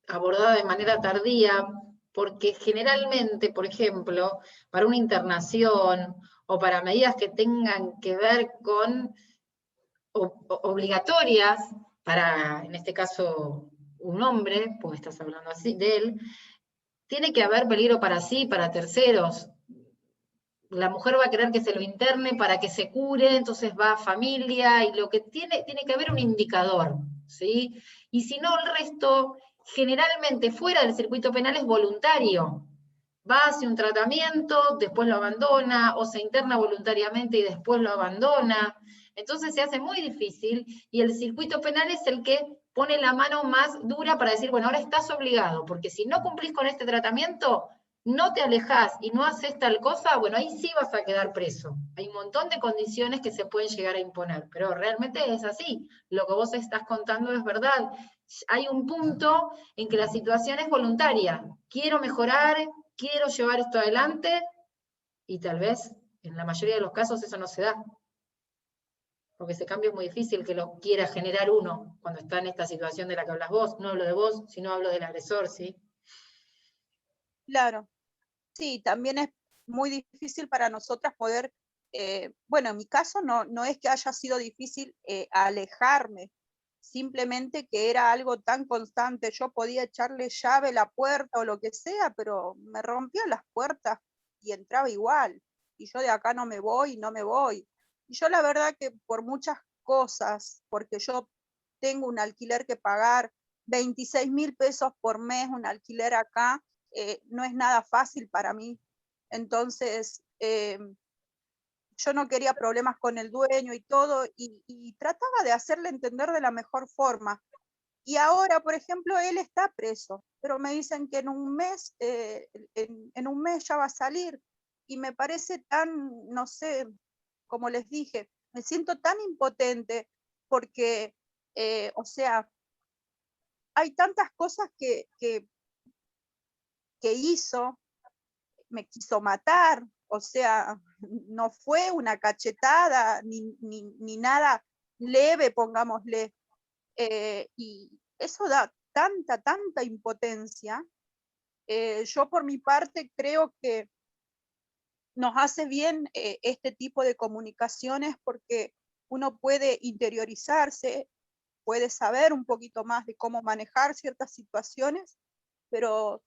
abordada de manera tardía, porque generalmente, por ejemplo, para una internación o para medidas que tengan que ver con obligatorias para, en este caso, un hombre, porque estás hablando así de él, tiene que haber peligro para sí, para terceros. La mujer va a querer que se lo interne para que se cure, entonces va a familia, y lo que tiene que haber un indicador, ¿sí? Y si no, el resto, generalmente fuera del circuito penal es voluntario. Va hacia un tratamiento, después lo abandona, o se interna voluntariamente y después lo abandona. Entonces se hace muy difícil, y el circuito penal es el que pone la mano más dura para decir, bueno, ahora estás obligado, porque si no cumplís con este tratamiento, no te alejás y no haces tal cosa, bueno, ahí sí vas a quedar preso. Hay un montón de condiciones que se pueden llegar a imponer, pero realmente es así. Lo que vos estás contando es verdad. Hay un punto en que la situación es voluntaria. Quiero mejorar, quiero llevar esto adelante, y tal vez en la mayoría de los casos eso no se da. Porque ese cambio es muy difícil que lo quiera generar uno cuando está en esta situación de la que hablas vos. No hablo de vos, sino hablo del agresor, ¿sí? Claro. Sí, también es muy difícil para nosotras poder, bueno, en mi caso no es que haya sido difícil alejarme, simplemente que era algo tan constante. Yo podía echarle llave a la puerta o lo que sea, pero me rompían las puertas y entraba igual. Y yo de acá no me voy, no me voy. Y yo la verdad que por muchas cosas, porque yo tengo un alquiler que pagar, 26.000 pesos por mes, un alquiler acá, no es nada fácil para mí. Entonces, yo no quería problemas con el dueño y todo, y trataba de hacerle entender de la mejor forma. Y ahora, por ejemplo, él está preso, pero me dicen que en un mes ya va a salir, y me parece tan, no sé, como les dije, me siento tan impotente porque, o sea, hay tantas cosas que hizo, me quiso matar, o sea, no fue una cachetada ni nada leve, pongámosle, y eso da tanta impotencia. Yo por mi parte creo que nos hace bien este tipo de comunicaciones porque uno puede interiorizarse, puede saber un poquito más de cómo manejar ciertas situaciones, pero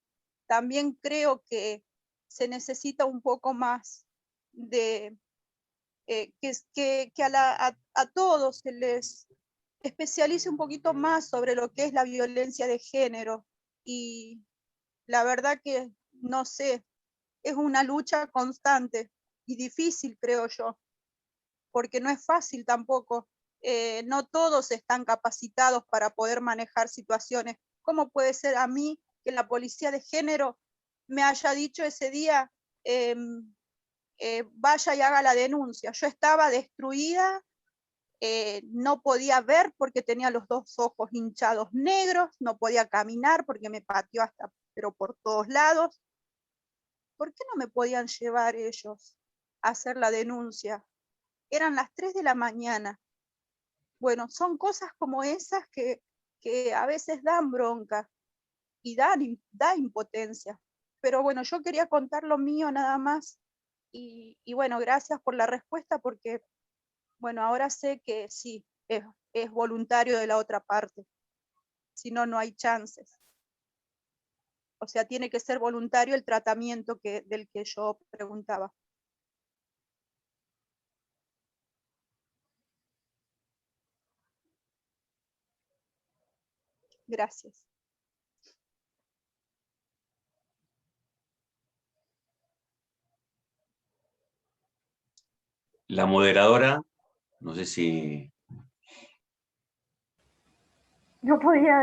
también creo que se necesita un poco más de que a todos se les especialice un poquito más sobre lo que es la violencia de género. Y la verdad que, no sé, es una lucha constante y difícil, creo yo, porque no es fácil tampoco. No todos están capacitados para poder manejar situaciones. ¿Cómo puede ser a mí que la policía de género me haya dicho ese día, vaya y haga la denuncia? Yo estaba destruida, no podía ver porque tenía los 2 ojos hinchados negros, no podía caminar porque me pateó hasta, pero por todos lados. ¿Por qué no me podían llevar ellos a hacer la denuncia? Eran las 3 de la mañana. Bueno, son cosas como esas que a veces dan bronca y da impotencia. Pero bueno, yo quería contar lo mío nada más. Y bueno, gracias por la respuesta porque, bueno, ahora sé que sí, es voluntario de la otra parte. Si no, no hay chances. O sea, tiene que ser voluntario el tratamiento del que yo preguntaba. Gracias. La moderadora, no sé si... No podía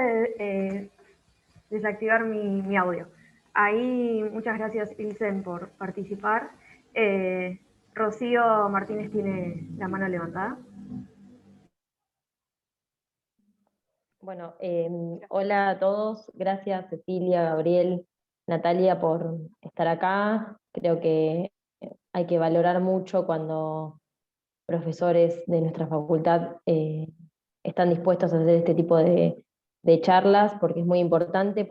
desactivar mi audio. Ahí, muchas gracias, Ilsen, por participar. Rocío Martínez tiene la mano levantada. Bueno, hola a todos, gracias Cecilia, Gabriel, Natalia por estar acá. Creo que hay que valorar mucho cuando profesores de nuestra facultad están dispuestos a hacer este tipo de charlas, porque es muy importante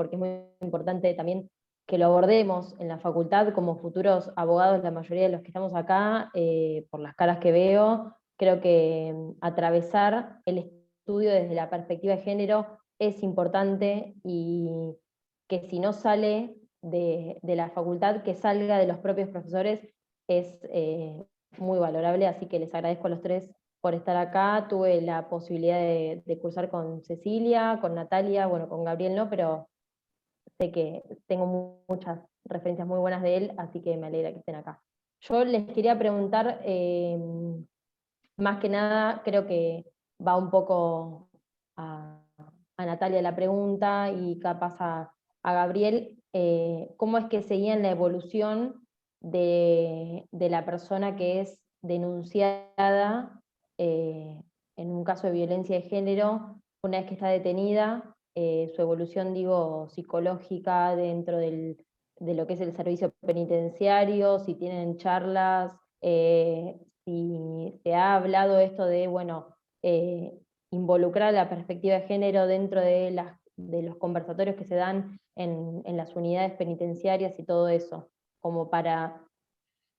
también que lo abordemos en la facultad como futuros abogados, la mayoría de los que estamos acá, por las caras que veo. Creo que atravesar el estudio desde la perspectiva de género es importante, y que si no sale de la facultad, que salga de los propios profesores, es muy valorable. Así que les agradezco a los 3 por estar acá. Tuve la posibilidad de cursar con Cecilia, con Natalia, bueno, con Gabriel no, pero sé que tengo muchas referencias muy buenas de él, así que me alegra que estén acá. Yo les quería preguntar, más que nada, creo que va un poco a Natalia la pregunta y capaz a Gabriel, ¿cómo es que seguían la evolución de la persona que es denunciada en un caso de violencia de género, una vez que está detenida, su evolución, digo, psicológica dentro de lo que es el servicio penitenciario, si tienen charlas, si se ha hablado esto de, bueno, involucrar la perspectiva de género dentro de los conversatorios que se dan en las unidades penitenciarias y todo eso, como para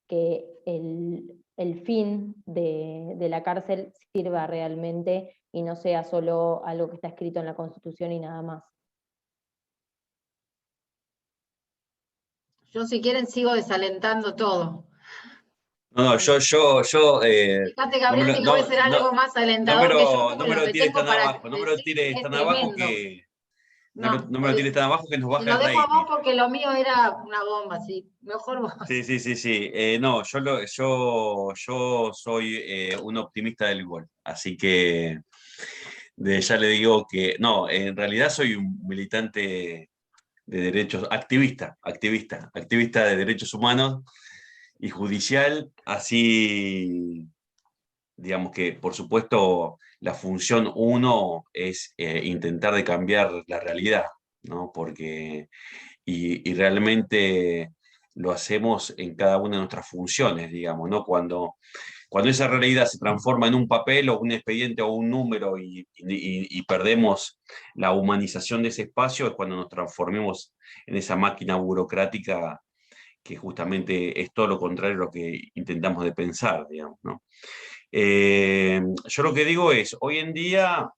que el fin de la cárcel sirva realmente y no sea solo algo que está escrito en la Constitución y nada más. Yo, si quieren, sigo desalentando todo. No, yo Fíjate, Gabriel, que voy a hacer algo más alentador que yo, no porque me lo lo que tires tengo tan para abajo, no me lo decir tires es tan abajo tremendo. no me lo tires tan abajo que nos Te baja lo el dejo a vos rating. porque lo mío era una bomba, sí. Mejor vos. Sí. No, yo soy un optimista del gol, así que ya le digo que no, en realidad soy un militante de derechos, activista de derechos humanos y judicial, así digamos que, por supuesto, la función uno es intentar de cambiar la realidad, ¿no? Porque, y realmente lo hacemos en cada una de nuestras funciones, digamos, ¿no? Cuando esa realidad se transforma en un papel o un expediente o un número y perdemos la humanización de ese espacio, es cuando nos transformemos en esa máquina burocrática que justamente es todo lo contrario a lo que intentamos de pensar, digamos, ¿no? Yo lo que digo es, hoy en día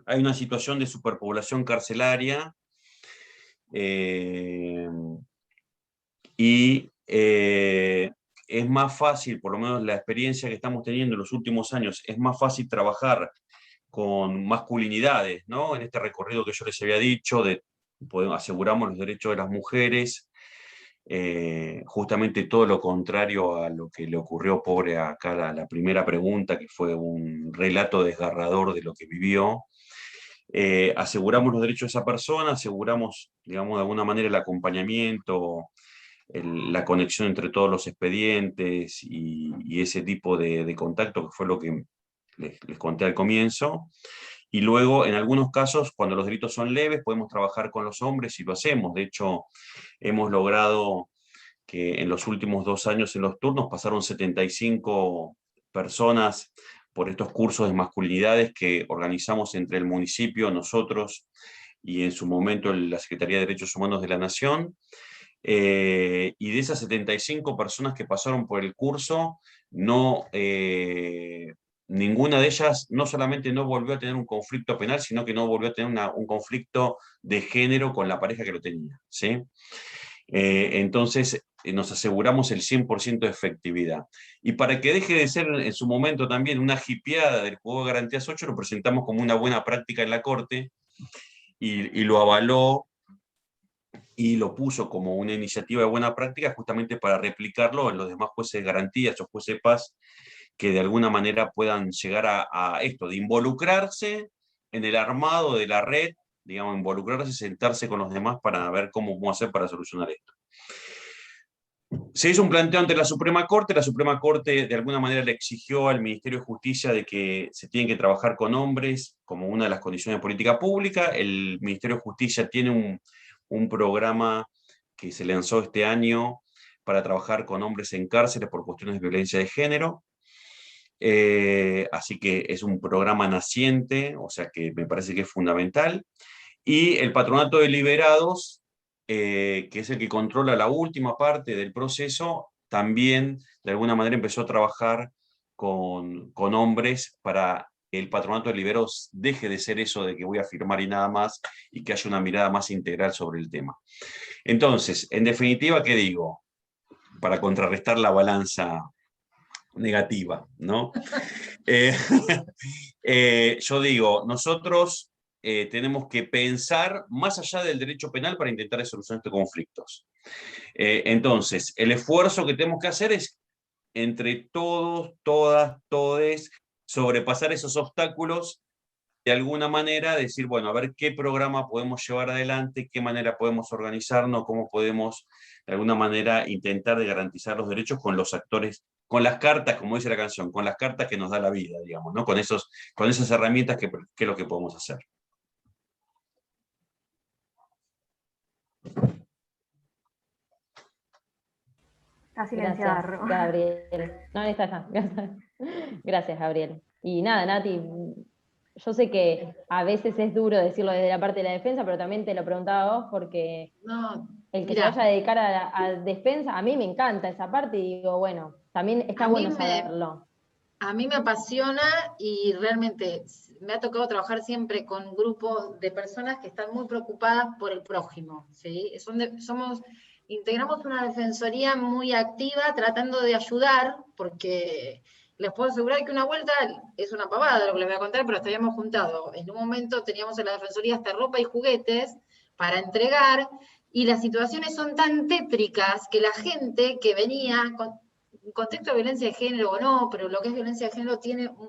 hay una situación de superpoblación carcelaria eh, y es más fácil, por lo menos la experiencia que estamos teniendo en los últimos años, es más fácil trabajar con masculinidades, ¿no? En este recorrido que yo les había dicho, aseguramos los derechos de las mujeres, justamente todo lo contrario a lo que le ocurrió pobre acá la primera pregunta, que fue un relato desgarrador de lo que vivió. Aseguramos los derechos de esa persona, aseguramos, digamos, de alguna manera el acompañamiento, la conexión entre todos los expedientes y ese tipo de contacto, que fue lo que les conté al comienzo. Y luego, en algunos casos, cuando los delitos son leves, podemos trabajar con los hombres y lo hacemos. De hecho, hemos logrado que en los últimos 2 años en los turnos pasaron 75 personas por estos cursos de masculinidades que organizamos entre el municipio, nosotros y en su momento la Secretaría de Derechos Humanos de la Nación. Y de esas 75 personas que pasaron por el curso, ninguna de ellas no solamente no volvió a tener un conflicto penal, sino que no volvió a tener un conflicto de género con la pareja que lo tenía, ¿sí? Entonces nos aseguramos el 100% de efectividad. Y para que deje de ser en su momento también una jipeada del juego de garantías 8, lo presentamos como una buena práctica en la Corte y lo avaló y lo puso como una iniciativa de buena práctica justamente para replicarlo en los demás jueces de garantías o jueces de paz que de alguna manera puedan llegar a esto, de involucrarse en el armado de la red, digamos, involucrarse, sentarse con los demás para ver cómo vamos a hacer para solucionar esto. Se hizo un planteo ante la Suprema Corte de alguna manera le exigió al Ministerio de Justicia de que se tienen que trabajar con hombres como una de las condiciones de política pública. El Ministerio de Justicia tiene un programa que se lanzó este año para trabajar con hombres en cárceles por cuestiones de violencia de género. Así que es un programa naciente, o sea que me parece que es fundamental. Y el Patronato de Liberados, que es el que controla la última parte del proceso, también de alguna manera empezó a trabajar con hombres para que el Patronato de Liberados deje de ser eso de que voy a firmar y nada más, y que haya una mirada más integral sobre el tema. Entonces, en definitiva, ¿qué digo? Para contrarrestar la balanza negativa, ¿no? Yo digo, nosotros tenemos que pensar más allá del derecho penal para intentar solucionar estos conflictos. Entonces, el esfuerzo que tenemos que hacer es entre todos, todas, todes, sobrepasar esos obstáculos, de alguna manera decir, bueno, a ver qué programa podemos llevar adelante, qué manera podemos organizarnos, cómo podemos de alguna manera intentar de garantizar los derechos con los actores, con las cartas, como dice la canción, con las cartas que nos da la vida, digamos, ¿no? Con esas herramientas que es lo que podemos hacer. Está silenciada, Gracias, Gabriel. No, está. Gracias, Gabriel. Y nada, Nati, yo sé que a veces es duro decirlo desde la parte de la defensa, pero también te lo preguntaba a vos porque el que se vaya a dedicar a defensa, a mí me encanta esa parte y digo, bueno, también está bueno saberlo. A mí me apasiona y realmente me ha tocado trabajar siempre con grupos de personas que están muy preocupadas por el prójimo, ¿sí? Integramos una defensoría muy activa tratando de ayudar, porque les puedo asegurar que una vuelta es una pavada lo que les voy a contar, pero estaríamos juntados. En un momento teníamos en la defensoría hasta ropa y juguetes para entregar, y las situaciones son tan tétricas que la gente que venía con contexto de violencia de género o no, pero lo que es violencia de género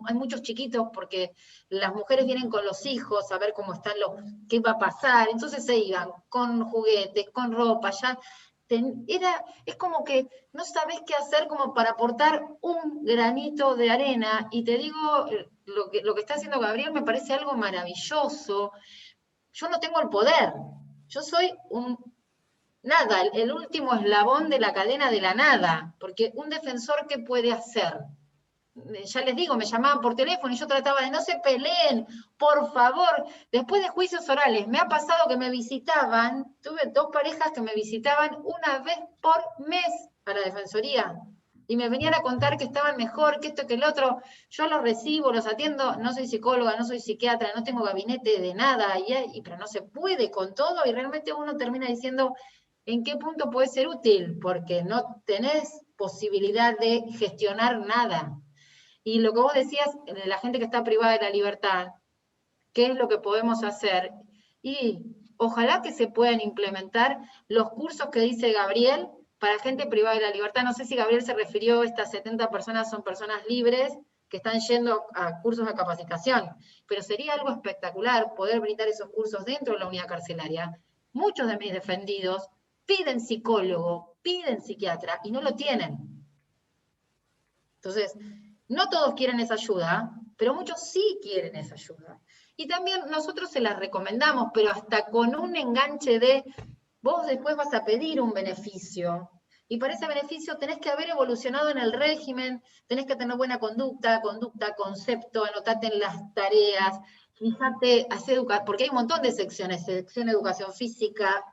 hay muchos chiquitos porque las mujeres vienen con los hijos a ver cómo están qué va a pasar, entonces se iban con juguetes, con ropa, ya es como que no sabés qué hacer como para aportar un granito de arena, y te digo, lo que está haciendo Gabriel me parece algo maravilloso. Yo no tengo el poder, yo soy nada, el último eslabón de la cadena de la nada, porque un defensor, ¿qué puede hacer? Ya les digo, me llamaban por teléfono y yo trataba de no se peleen, por favor. Después de juicios orales, me ha pasado que me visitaban, tuve 2 parejas que me visitaban una vez por mes a la defensoría, y me venían a contar que estaban mejor, que esto, que el otro. Yo los recibo, los atiendo, no soy psicóloga, no soy psiquiatra, no tengo gabinete de nada, pero no se puede con todo, y realmente uno termina diciendo, ¿en qué punto puede ser útil? Porque no tenés posibilidad de gestionar nada. Y lo que vos decías, de la gente que está privada de la libertad, ¿qué es lo que podemos hacer? Y ojalá que se puedan implementar los cursos que dice Gabriel para gente privada de la libertad. No sé si Gabriel se refirió, estas 70 personas son personas libres que están yendo a cursos de capacitación, pero sería algo espectacular poder brindar esos cursos dentro de la unidad carcelaria. Muchos de mis defendidos piden psicólogo, piden psiquiatra, y no lo tienen. Entonces, no todos quieren esa ayuda, pero muchos sí quieren esa ayuda. Y también nosotros se las recomendamos, pero hasta con un enganche de, vos después vas a pedir un beneficio, y para ese beneficio tenés que haber evolucionado en el régimen, tenés que tener buena conducta, concepto, anotate en las tareas, fíjate, porque hay un montón de secciones, sección de educación física,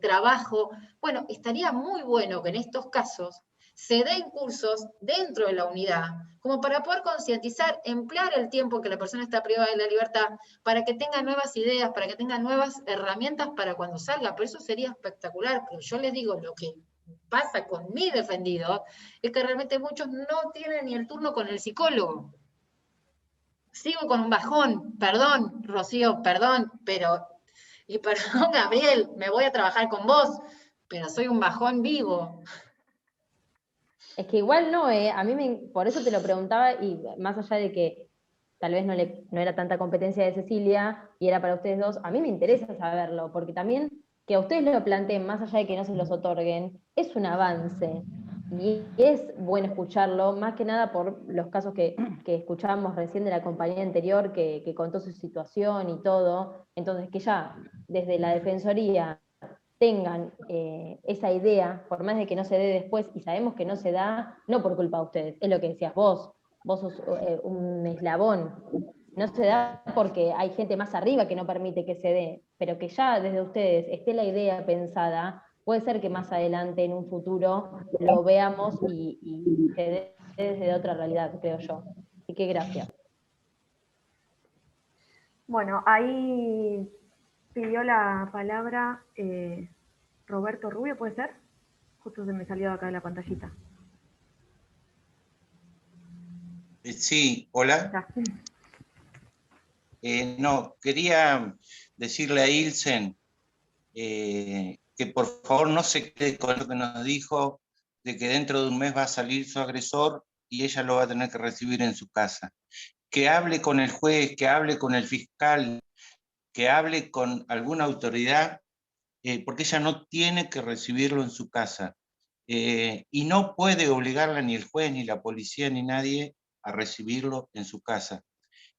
trabajo. Bueno, estaría muy bueno que en estos casos se den cursos dentro de la unidad, como para poder concientizar, emplear el tiempo que la persona está privada de la libertad, para que tenga nuevas ideas, para que tenga nuevas herramientas para cuando salga. Pero eso sería espectacular. Pero yo les digo, lo que pasa con mis defendidos es que realmente muchos no tienen ni el turno con el psicólogo. Sigo con un bajón, perdón, Rocío, perdón, y perdón, Gabriel, me voy a trabajar con vos, pero soy un bajón vivo. Es que igual no, por eso te lo preguntaba, y más allá de que tal vez no era tanta competencia de Cecilia, y era para ustedes dos, a mí me interesa saberlo, porque también que a ustedes lo planteen, más allá de que no se los otorguen, es un avance, y es bueno escucharlo, más que nada por los casos que escuchábamos recién de la compañía anterior, que contó su situación y todo, entonces que ya desde la Defensoría tengan esa idea, por más de que no se dé después, y sabemos que no se da, no por culpa de ustedes, es lo que decías vos sos un eslabón, no se da porque hay gente más arriba que no permite que se dé, pero que ya desde ustedes esté la idea pensada, puede ser que más adelante, en un futuro, lo veamos y se dé desde otra realidad, creo yo. Así que gracias. Bueno, ahí pidió la palabra Roberto Rubio, ¿puede ser? Justo se me salió de acá de la pantallita. Sí, hola. No, quería decirle a Ilsen que por favor no se quede con lo que nos dijo, de que dentro de un mes va a salir su agresor y ella lo va a tener que recibir en su casa. Que hable con el juez, que hable con el fiscal, que hable con alguna autoridad, porque ella no tiene que recibirlo en su casa. Y no puede obligarla ni el juez, ni la policía, ni nadie a recibirlo en su casa.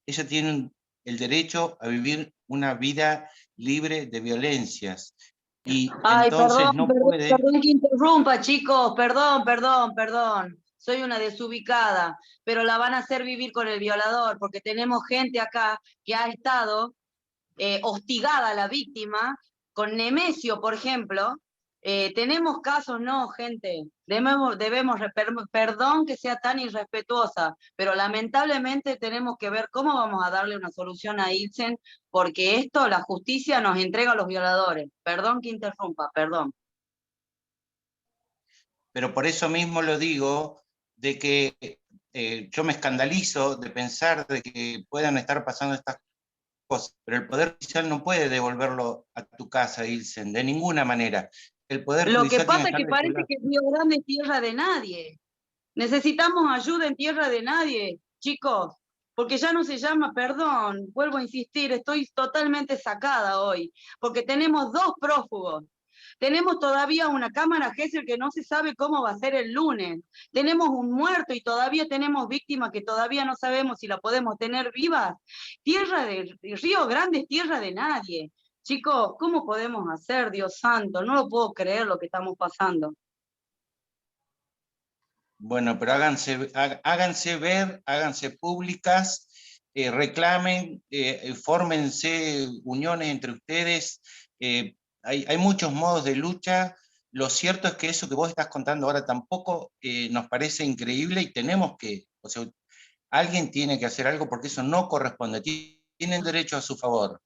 Ella tiene el derecho a vivir una vida libre de violencias. Y entonces perdón que interrumpa, chicos, perdón. Soy una desubicada, pero la van a hacer vivir con el violador, porque tenemos gente acá que ha estado hostigada a la víctima, con Nemesio, por ejemplo. Tenemos casos, no, gente, perdón que sea tan irrespetuosa, pero lamentablemente tenemos que ver cómo vamos a darle una solución a Ilsen, porque esto, la justicia nos entrega a los violadores. Perdón que interrumpa, perdón. Pero por eso mismo lo digo, de que yo me escandalizo de pensar de que puedan estar pasando estas cosas, pero el Poder Judicial no puede devolverlo a tu casa, Ilsen, de ninguna manera. El Poder Lo Judicial que pasa es que parece que Río Grande es tierra de nadie. Necesitamos ayuda en tierra de nadie, chicos, porque ya no se llama, perdón, vuelvo a insistir, estoy totalmente sacada hoy, porque tenemos 2 prófugos. Tenemos todavía una cámara Gesell que no se sabe cómo va a ser el lunes. Tenemos un muerto y todavía tenemos víctimas que todavía no sabemos si la podemos tener vivas. Tierra de Río Grande es tierra de nadie. Chicos, ¿cómo podemos hacer, Dios santo? No lo puedo creer lo que estamos pasando. Bueno, pero háganse ver, háganse públicas, reclamen, fórmense uniones entre ustedes. Hay muchos modos de lucha. Lo cierto es que eso que vos estás contando ahora tampoco nos parece increíble y tenemos que, o sea, alguien tiene que hacer algo porque eso no corresponde. Tienen derecho a su favor.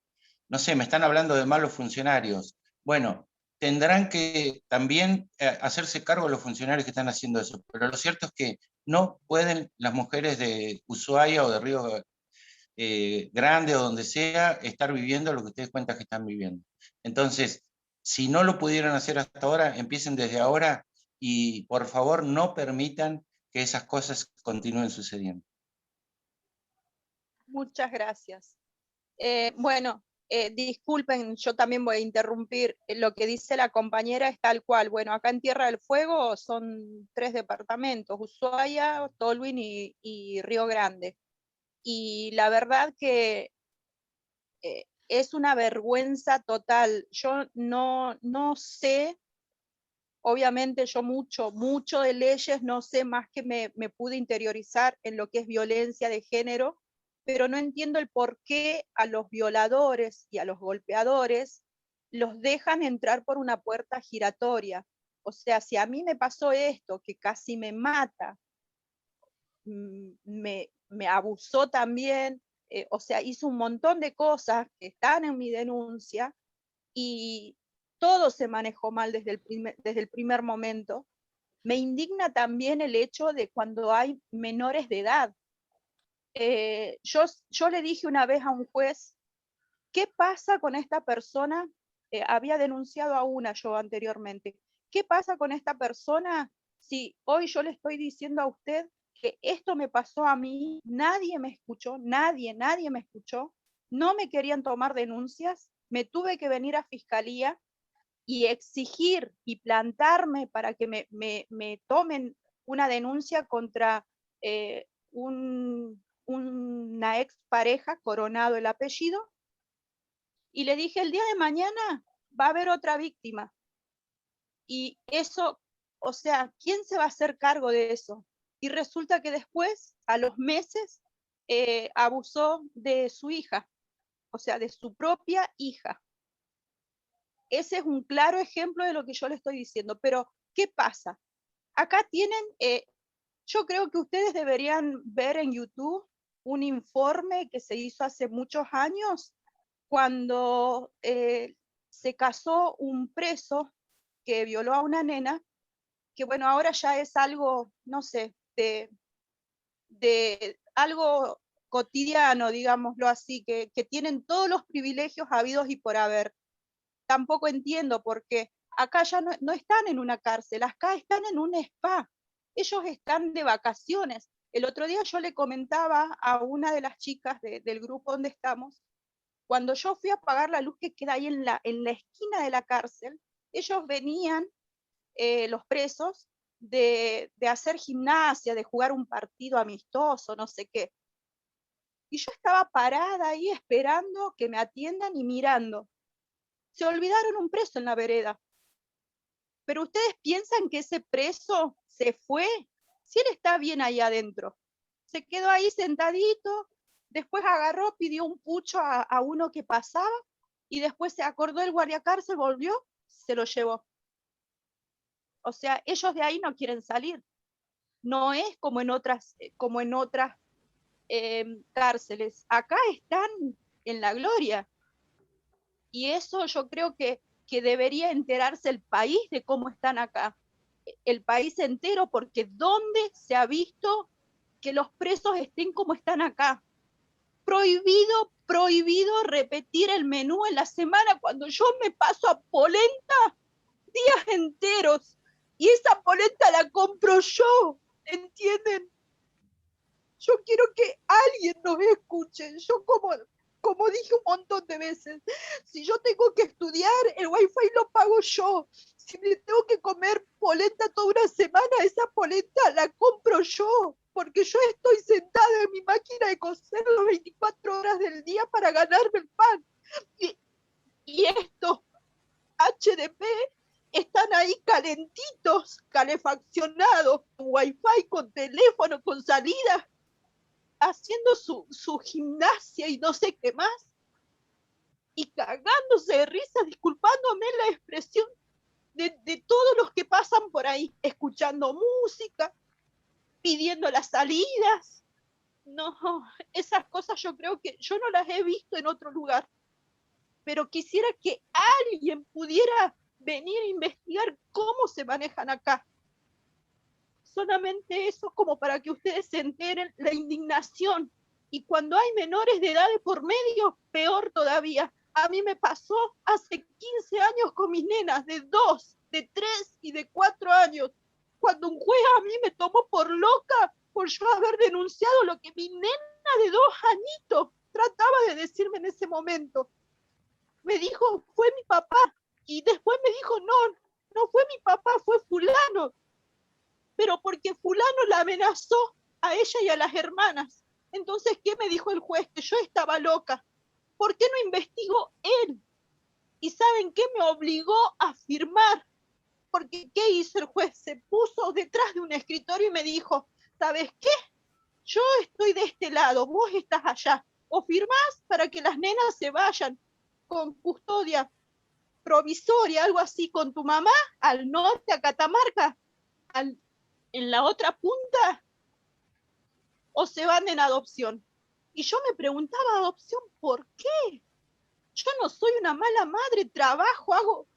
No sé, me están hablando de malos funcionarios. Bueno, tendrán que también hacerse cargo de los funcionarios que están haciendo eso. Pero lo cierto es que no pueden las mujeres de Ushuaia o de Río Grande o donde sea estar viviendo lo que ustedes cuentan que están viviendo. Entonces, si no lo pudieron hacer hasta ahora, empiecen desde ahora y por favor no permitan que esas cosas continúen sucediendo. Muchas gracias. Bueno, disculpen, yo también voy a interrumpir. Lo que dice la compañera es tal cual. Bueno, acá en Tierra del Fuego son 3 departamentos, Ushuaia, Tolwyn y Río Grande. Y la verdad que es una vergüenza total. Yo no sé, obviamente yo mucho de leyes, no sé más que me pude interiorizar en lo que es violencia de género, pero no entiendo el por qué a los violadores y a los golpeadores los dejan entrar por una puerta giratoria. O sea, si a mí me pasó esto, que casi me mata, me abusó también, o sea, hizo un montón de cosas que están en mi denuncia y todo se manejó mal desde el primer momento. Me indigna también el hecho de cuando hay menores de edad. Yo le dije una vez a un juez, ¿qué pasa con esta persona? Había denunciado a una yo anteriormente. ¿Qué pasa con esta persona si hoy yo le estoy diciendo a usted que esto me pasó a mí, nadie me escuchó, nadie me escuchó, no me querían tomar denuncias, me tuve que venir a fiscalía y exigir y plantarme para que me tomen una denuncia contra una ex pareja, Coronado el apellido, y le dije, el día de mañana va a haber otra víctima. Y eso, o sea, ¿quién se va a hacer cargo de eso? Y resulta que después, a los meses, abusó de su hija, o sea, de su propia hija. Ese es un claro ejemplo de lo que yo le estoy diciendo. Pero, ¿qué pasa? Acá tienen, yo creo que ustedes deberían ver en YouTube un informe que se hizo hace muchos años, cuando se casó un preso que violó a una nena, que bueno, ahora ya es algo, no sé, de algo cotidiano, digámoslo así, que tienen todos los privilegios habidos y por haber. Tampoco entiendo por qué. Acá ya no están en una cárcel, acá están en un spa. Ellos están de vacaciones. El otro día yo le comentaba a una de las chicas del grupo donde estamos, cuando yo fui a pagar la luz que queda ahí en la esquina de la cárcel, ellos venían, los presos, de hacer gimnasia, de jugar un partido amistoso, no sé qué. Y yo estaba parada ahí esperando que me atiendan y mirando. Se olvidaron un preso en la vereda. Pero ustedes piensan que ese preso se fue, si él está bien ahí adentro. Se quedó ahí sentadito, después agarró, pidió un pucho a uno que pasaba, y después se acordó el guardiacárcel, volvió, se lo llevó. O sea, ellos de ahí no quieren salir. No es como en otras cárceles. Acá están en la gloria. Y eso yo creo que debería enterarse el país de cómo están acá. El país entero, porque ¿dónde se ha visto que los presos estén como están acá? Prohibido repetir el menú en la semana cuando yo me paso a polenta días enteros. Y esa polenta la compro yo, ¿entienden? Yo quiero que alguien nos escuche. Yo como como dije un montón de veces, si yo tengo que estudiar, el wifi lo pago yo. Si me tengo que comer polenta toda una semana, esa polenta la compro yo, porque yo estoy sentada en mi máquina de coser las 24 horas del día para ganarme el pan. Y estos HDP están ahí calentitos, calefaccionados, con wifi, con teléfono, con salida, haciendo su gimnasia y no sé qué más, y cagándose de risa, disculpándome la expresión de todos los que pasan por ahí, escuchando música, pidiendo las salidas. No, esas cosas yo creo que yo no las he visto en otro lugar, pero quisiera que alguien pudiera venir a investigar cómo se manejan acá. Solamente eso, como para que ustedes se enteren la indignación. Y cuando hay menores de edad de por medio, peor todavía. A mí me pasó hace 15 años con mis nenas de 2, de 3 y de 4 años, cuando un juez a mí me tomó por loca por yo haber denunciado lo que mi nena de 2 añitos trataba de decirme en ese momento. Me dijo, fue mi papá, y después me dijo, no fue mi papá, fue fulano, pero porque fulano la amenazó a ella y a las hermanas. Entonces, ¿qué me dijo el juez? Que yo estaba loca. ¿Por qué no investigó él? ¿Y saben qué? Me obligó a firmar. Porque, ¿qué hizo el juez? Se puso detrás de un escritorio y me dijo, ¿sabes qué? Yo estoy de este lado, vos estás allá. O firmás para que las nenas se vayan con custodia provisoria, algo así, con tu mamá al norte, a Catamarca, en la otra punta, o se van en adopción. Y yo me preguntaba, ¿adopción por qué? Yo no soy una mala madre, trabajo, hago...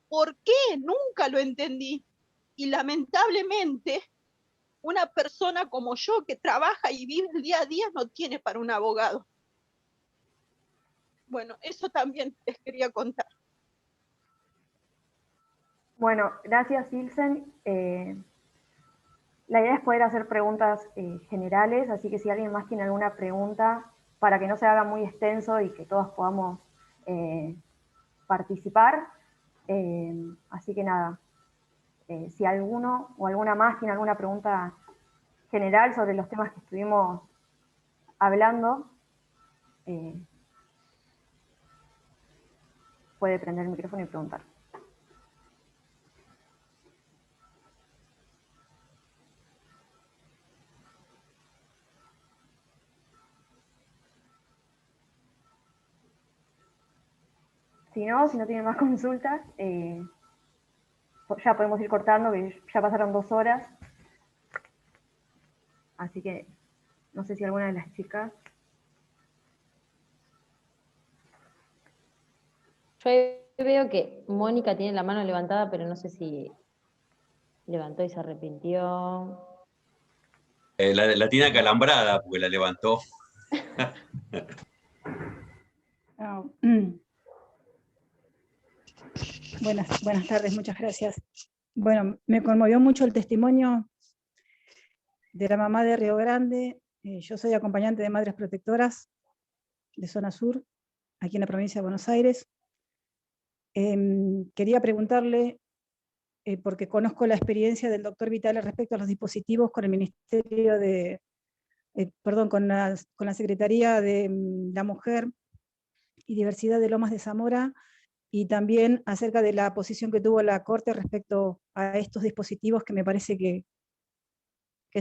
¿Por qué? Nunca lo entendí. Y lamentablemente, una persona como yo que trabaja y vive el día a día no tiene para un abogado. Bueno, eso también les quería contar. Bueno, gracias, Ilsen. La idea es poder hacer preguntas generales, así que si alguien más tiene alguna pregunta, para que no se haga muy extenso y que todos podamos participar. Así que nada, si alguno o alguna más tiene alguna pregunta general sobre los temas que estuvimos hablando, puede prender el micrófono y preguntar. Si no tienen más consultas, ya podemos ir cortando, que ya pasaron 2 horas. Así que no sé si alguna de las chicas... Yo veo que Mónica tiene la mano levantada, pero no sé si levantó y se arrepintió. La tiene acalambrada porque la levantó. Buenas tardes, muchas gracias. Bueno, me conmovió mucho el testimonio de la mamá de Río Grande. Yo soy acompañante de Madres Protectoras de Zona Sur, aquí en la provincia de Buenos Aires. Quería preguntarle, porque conozco la experiencia del doctor Vitale respecto a los dispositivos con el Ministerio de, con la Secretaría de la Mujer y Diversidad de Lomas de Zamora, y también acerca de la posición que tuvo la Corte respecto a estos dispositivos que me parece que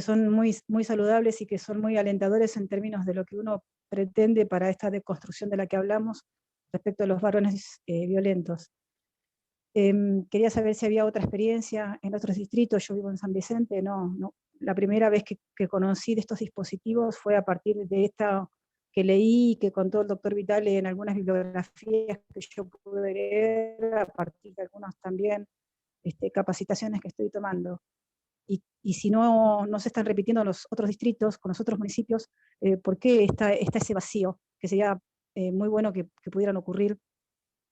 son muy, muy saludables y que son muy alentadores en términos de lo que uno pretende para esta deconstrucción de la que hablamos respecto a los varones violentos. Quería saber si había otra experiencia en otros distritos. Yo vivo en San Vicente, no. La primera vez que conocí de estos dispositivos fue a partir de esta que leí, que contó el doctor Vitale en algunas bibliografías que yo pude leer, a partir de algunas también capacitaciones que estoy tomando. Y si no se están repitiendo en los otros distritos, con los otros municipios, ¿por qué está ese vacío? Que sería muy bueno que pudieran ocurrir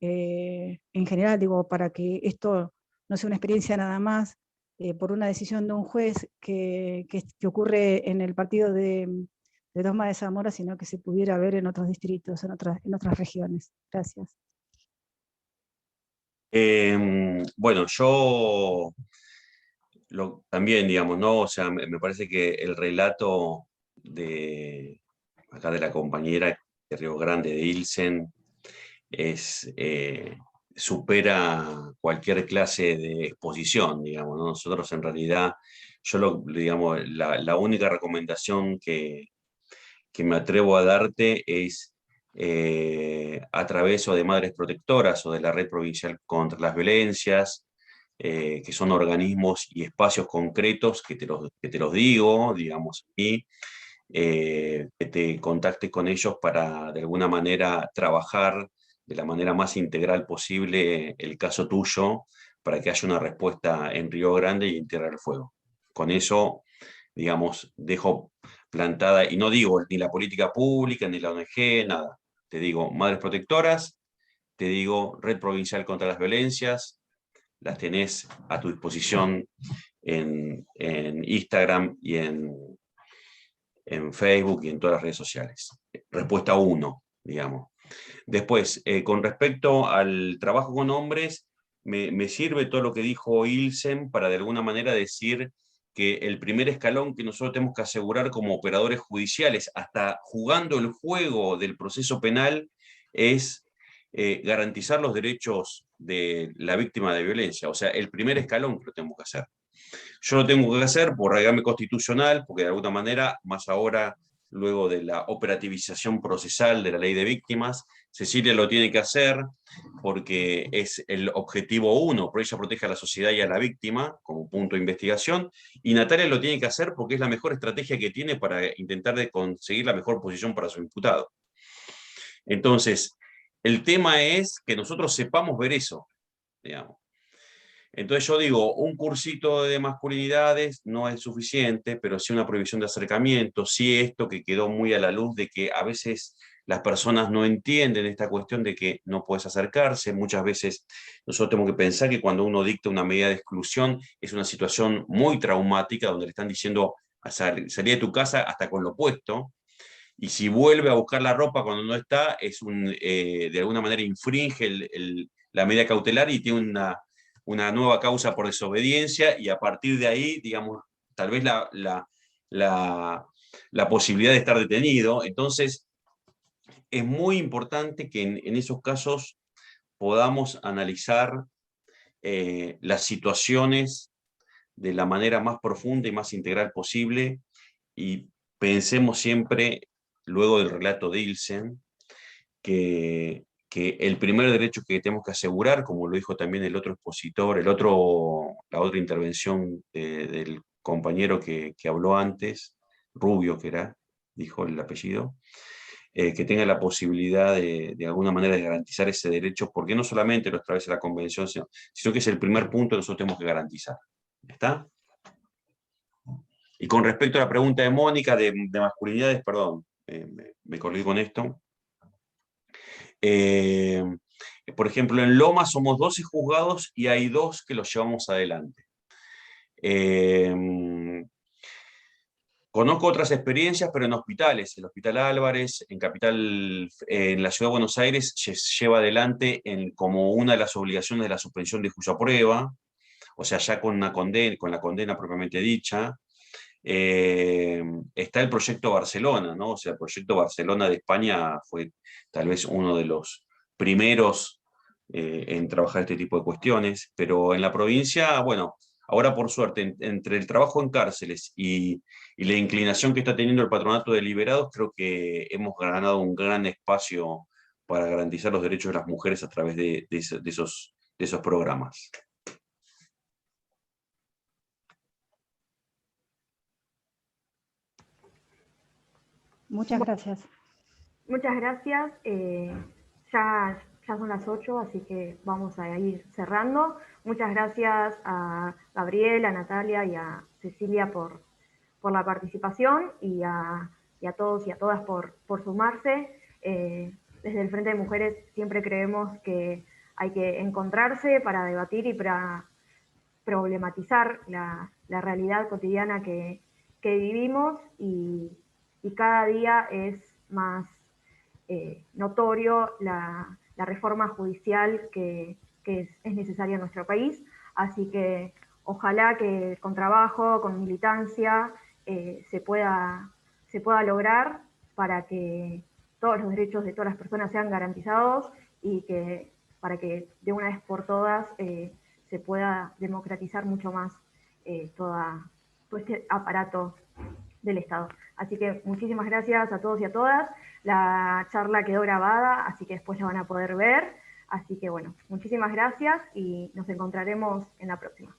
en general, digo, para que esto no sea una experiencia nada más por una decisión de un juez que ocurre en el partido del Doma de Zamora, sino que se pudiera ver en otros distritos, en otras regiones. Gracias. Bueno, yo también, digamos, ¿no? O sea, me parece que el relato de acá de la compañera de Río Grande, de Ilsen, supera cualquier clase de exposición, digamos, ¿no? Nosotros en realidad, digamos, la única recomendación que me atrevo a darte es a través o de Madres Protectoras o de la Red Provincial contra las Violencias, que son organismos y espacios concretos que te los digo, digamos, y que te contactes con ellos para de alguna manera trabajar de la manera más integral posible el caso tuyo, para que haya una respuesta en Río Grande y en Tierra del Fuego. Con eso, digamos, dejo plantada, y no digo ni la política pública, ni la ONG, nada. Te digo Madres Protectoras, te digo Red Provincial contra las Violencias, las tenés a tu disposición en Instagram y en Facebook y en todas las redes sociales. Respuesta 1, digamos. Después, con respecto al trabajo con hombres, me sirve todo lo que dijo Ilsen para de alguna manera decir que el primer escalón que nosotros tenemos que asegurar como operadores judiciales, hasta jugando el juego del proceso penal, es garantizar los derechos de la víctima de violencia. O sea, el primer escalón que lo tenemos que hacer. Yo lo tengo que hacer por reglamento constitucional, porque de alguna manera, más ahora, luego de la operativización procesal de la ley de víctimas, Cecilia lo tiene que hacer porque es el objetivo 1, por ella protege a la sociedad y a la víctima como punto de investigación, y Natalia lo tiene que hacer porque es la mejor estrategia que tiene para intentar de conseguir la mejor posición para su imputado. Entonces, el tema es que nosotros sepamos ver eso, digamos. Entonces yo digo, un cursito de masculinidades no es suficiente, pero sí una prohibición de acercamiento, sí esto que quedó muy a la luz de que a veces las personas no entienden esta cuestión de que no puedes acercarse. Muchas veces nosotros tenemos que pensar que cuando uno dicta una medida de exclusión es una situación muy traumática donde le están diciendo salir de tu casa hasta con lo puesto, y si vuelve a buscar la ropa cuando no está, de alguna manera infringe la medida cautelar y tiene una nueva causa por desobediencia, y a partir de ahí, digamos, tal vez la posibilidad de estar detenido. Entonces, es muy importante que en esos casos podamos analizar las situaciones de la manera más profunda y más integral posible, y pensemos siempre, luego del relato de Ilsen, que el primer derecho que tenemos que asegurar, como lo dijo también el otro expositor, la otra intervención del compañero que habló antes, Rubio que era, dijo el apellido, que tenga la posibilidad de alguna manera de garantizar ese derecho, porque no solamente lo establece la Convención, sino que es el primer punto que nosotros tenemos que garantizar. ¿Está? Y con respecto a la pregunta de Mónica de masculinidades, perdón, me colgué con esto. Por ejemplo, en Loma somos 12 juzgados y hay 2 que los llevamos adelante. Conozco otras experiencias, pero en hospitales. El Hospital Álvarez, en la Ciudad de Buenos Aires, lleva adelante como una de las obligaciones de la suspensión de juicio a prueba, o sea, ya con la condena propiamente dicha. Está el proyecto Barcelona, ¿no? O sea, el proyecto Barcelona de España fue tal vez uno de los primeros en trabajar este tipo de cuestiones, pero en la provincia, bueno, ahora por suerte, entre el trabajo en cárceles y la inclinación que está teniendo el Patronato de Liberados, creo que hemos ganado un gran espacio para garantizar los derechos de las mujeres a través de esos programas. Muchas gracias. Muchas gracias. Ya son las 8, así que vamos a ir cerrando. Muchas gracias a Gabriel, a Natalia y a Cecilia por la participación, y a todos y a todas por sumarse. Desde el Frente de Mujeres siempre creemos que hay que encontrarse para debatir y para problematizar la realidad cotidiana que vivimos, y y cada día es más notorio la reforma judicial que es necesaria en nuestro país. Así que ojalá que con trabajo, con militancia, se pueda lograr para que todos los derechos de todas las personas sean garantizados y que para que de una vez por todas se pueda democratizar mucho más todo este aparato del Estado. Así que muchísimas gracias a todos y a todas. La charla quedó grabada, así que después la van a poder ver. Así que bueno, muchísimas gracias y nos encontraremos en la próxima.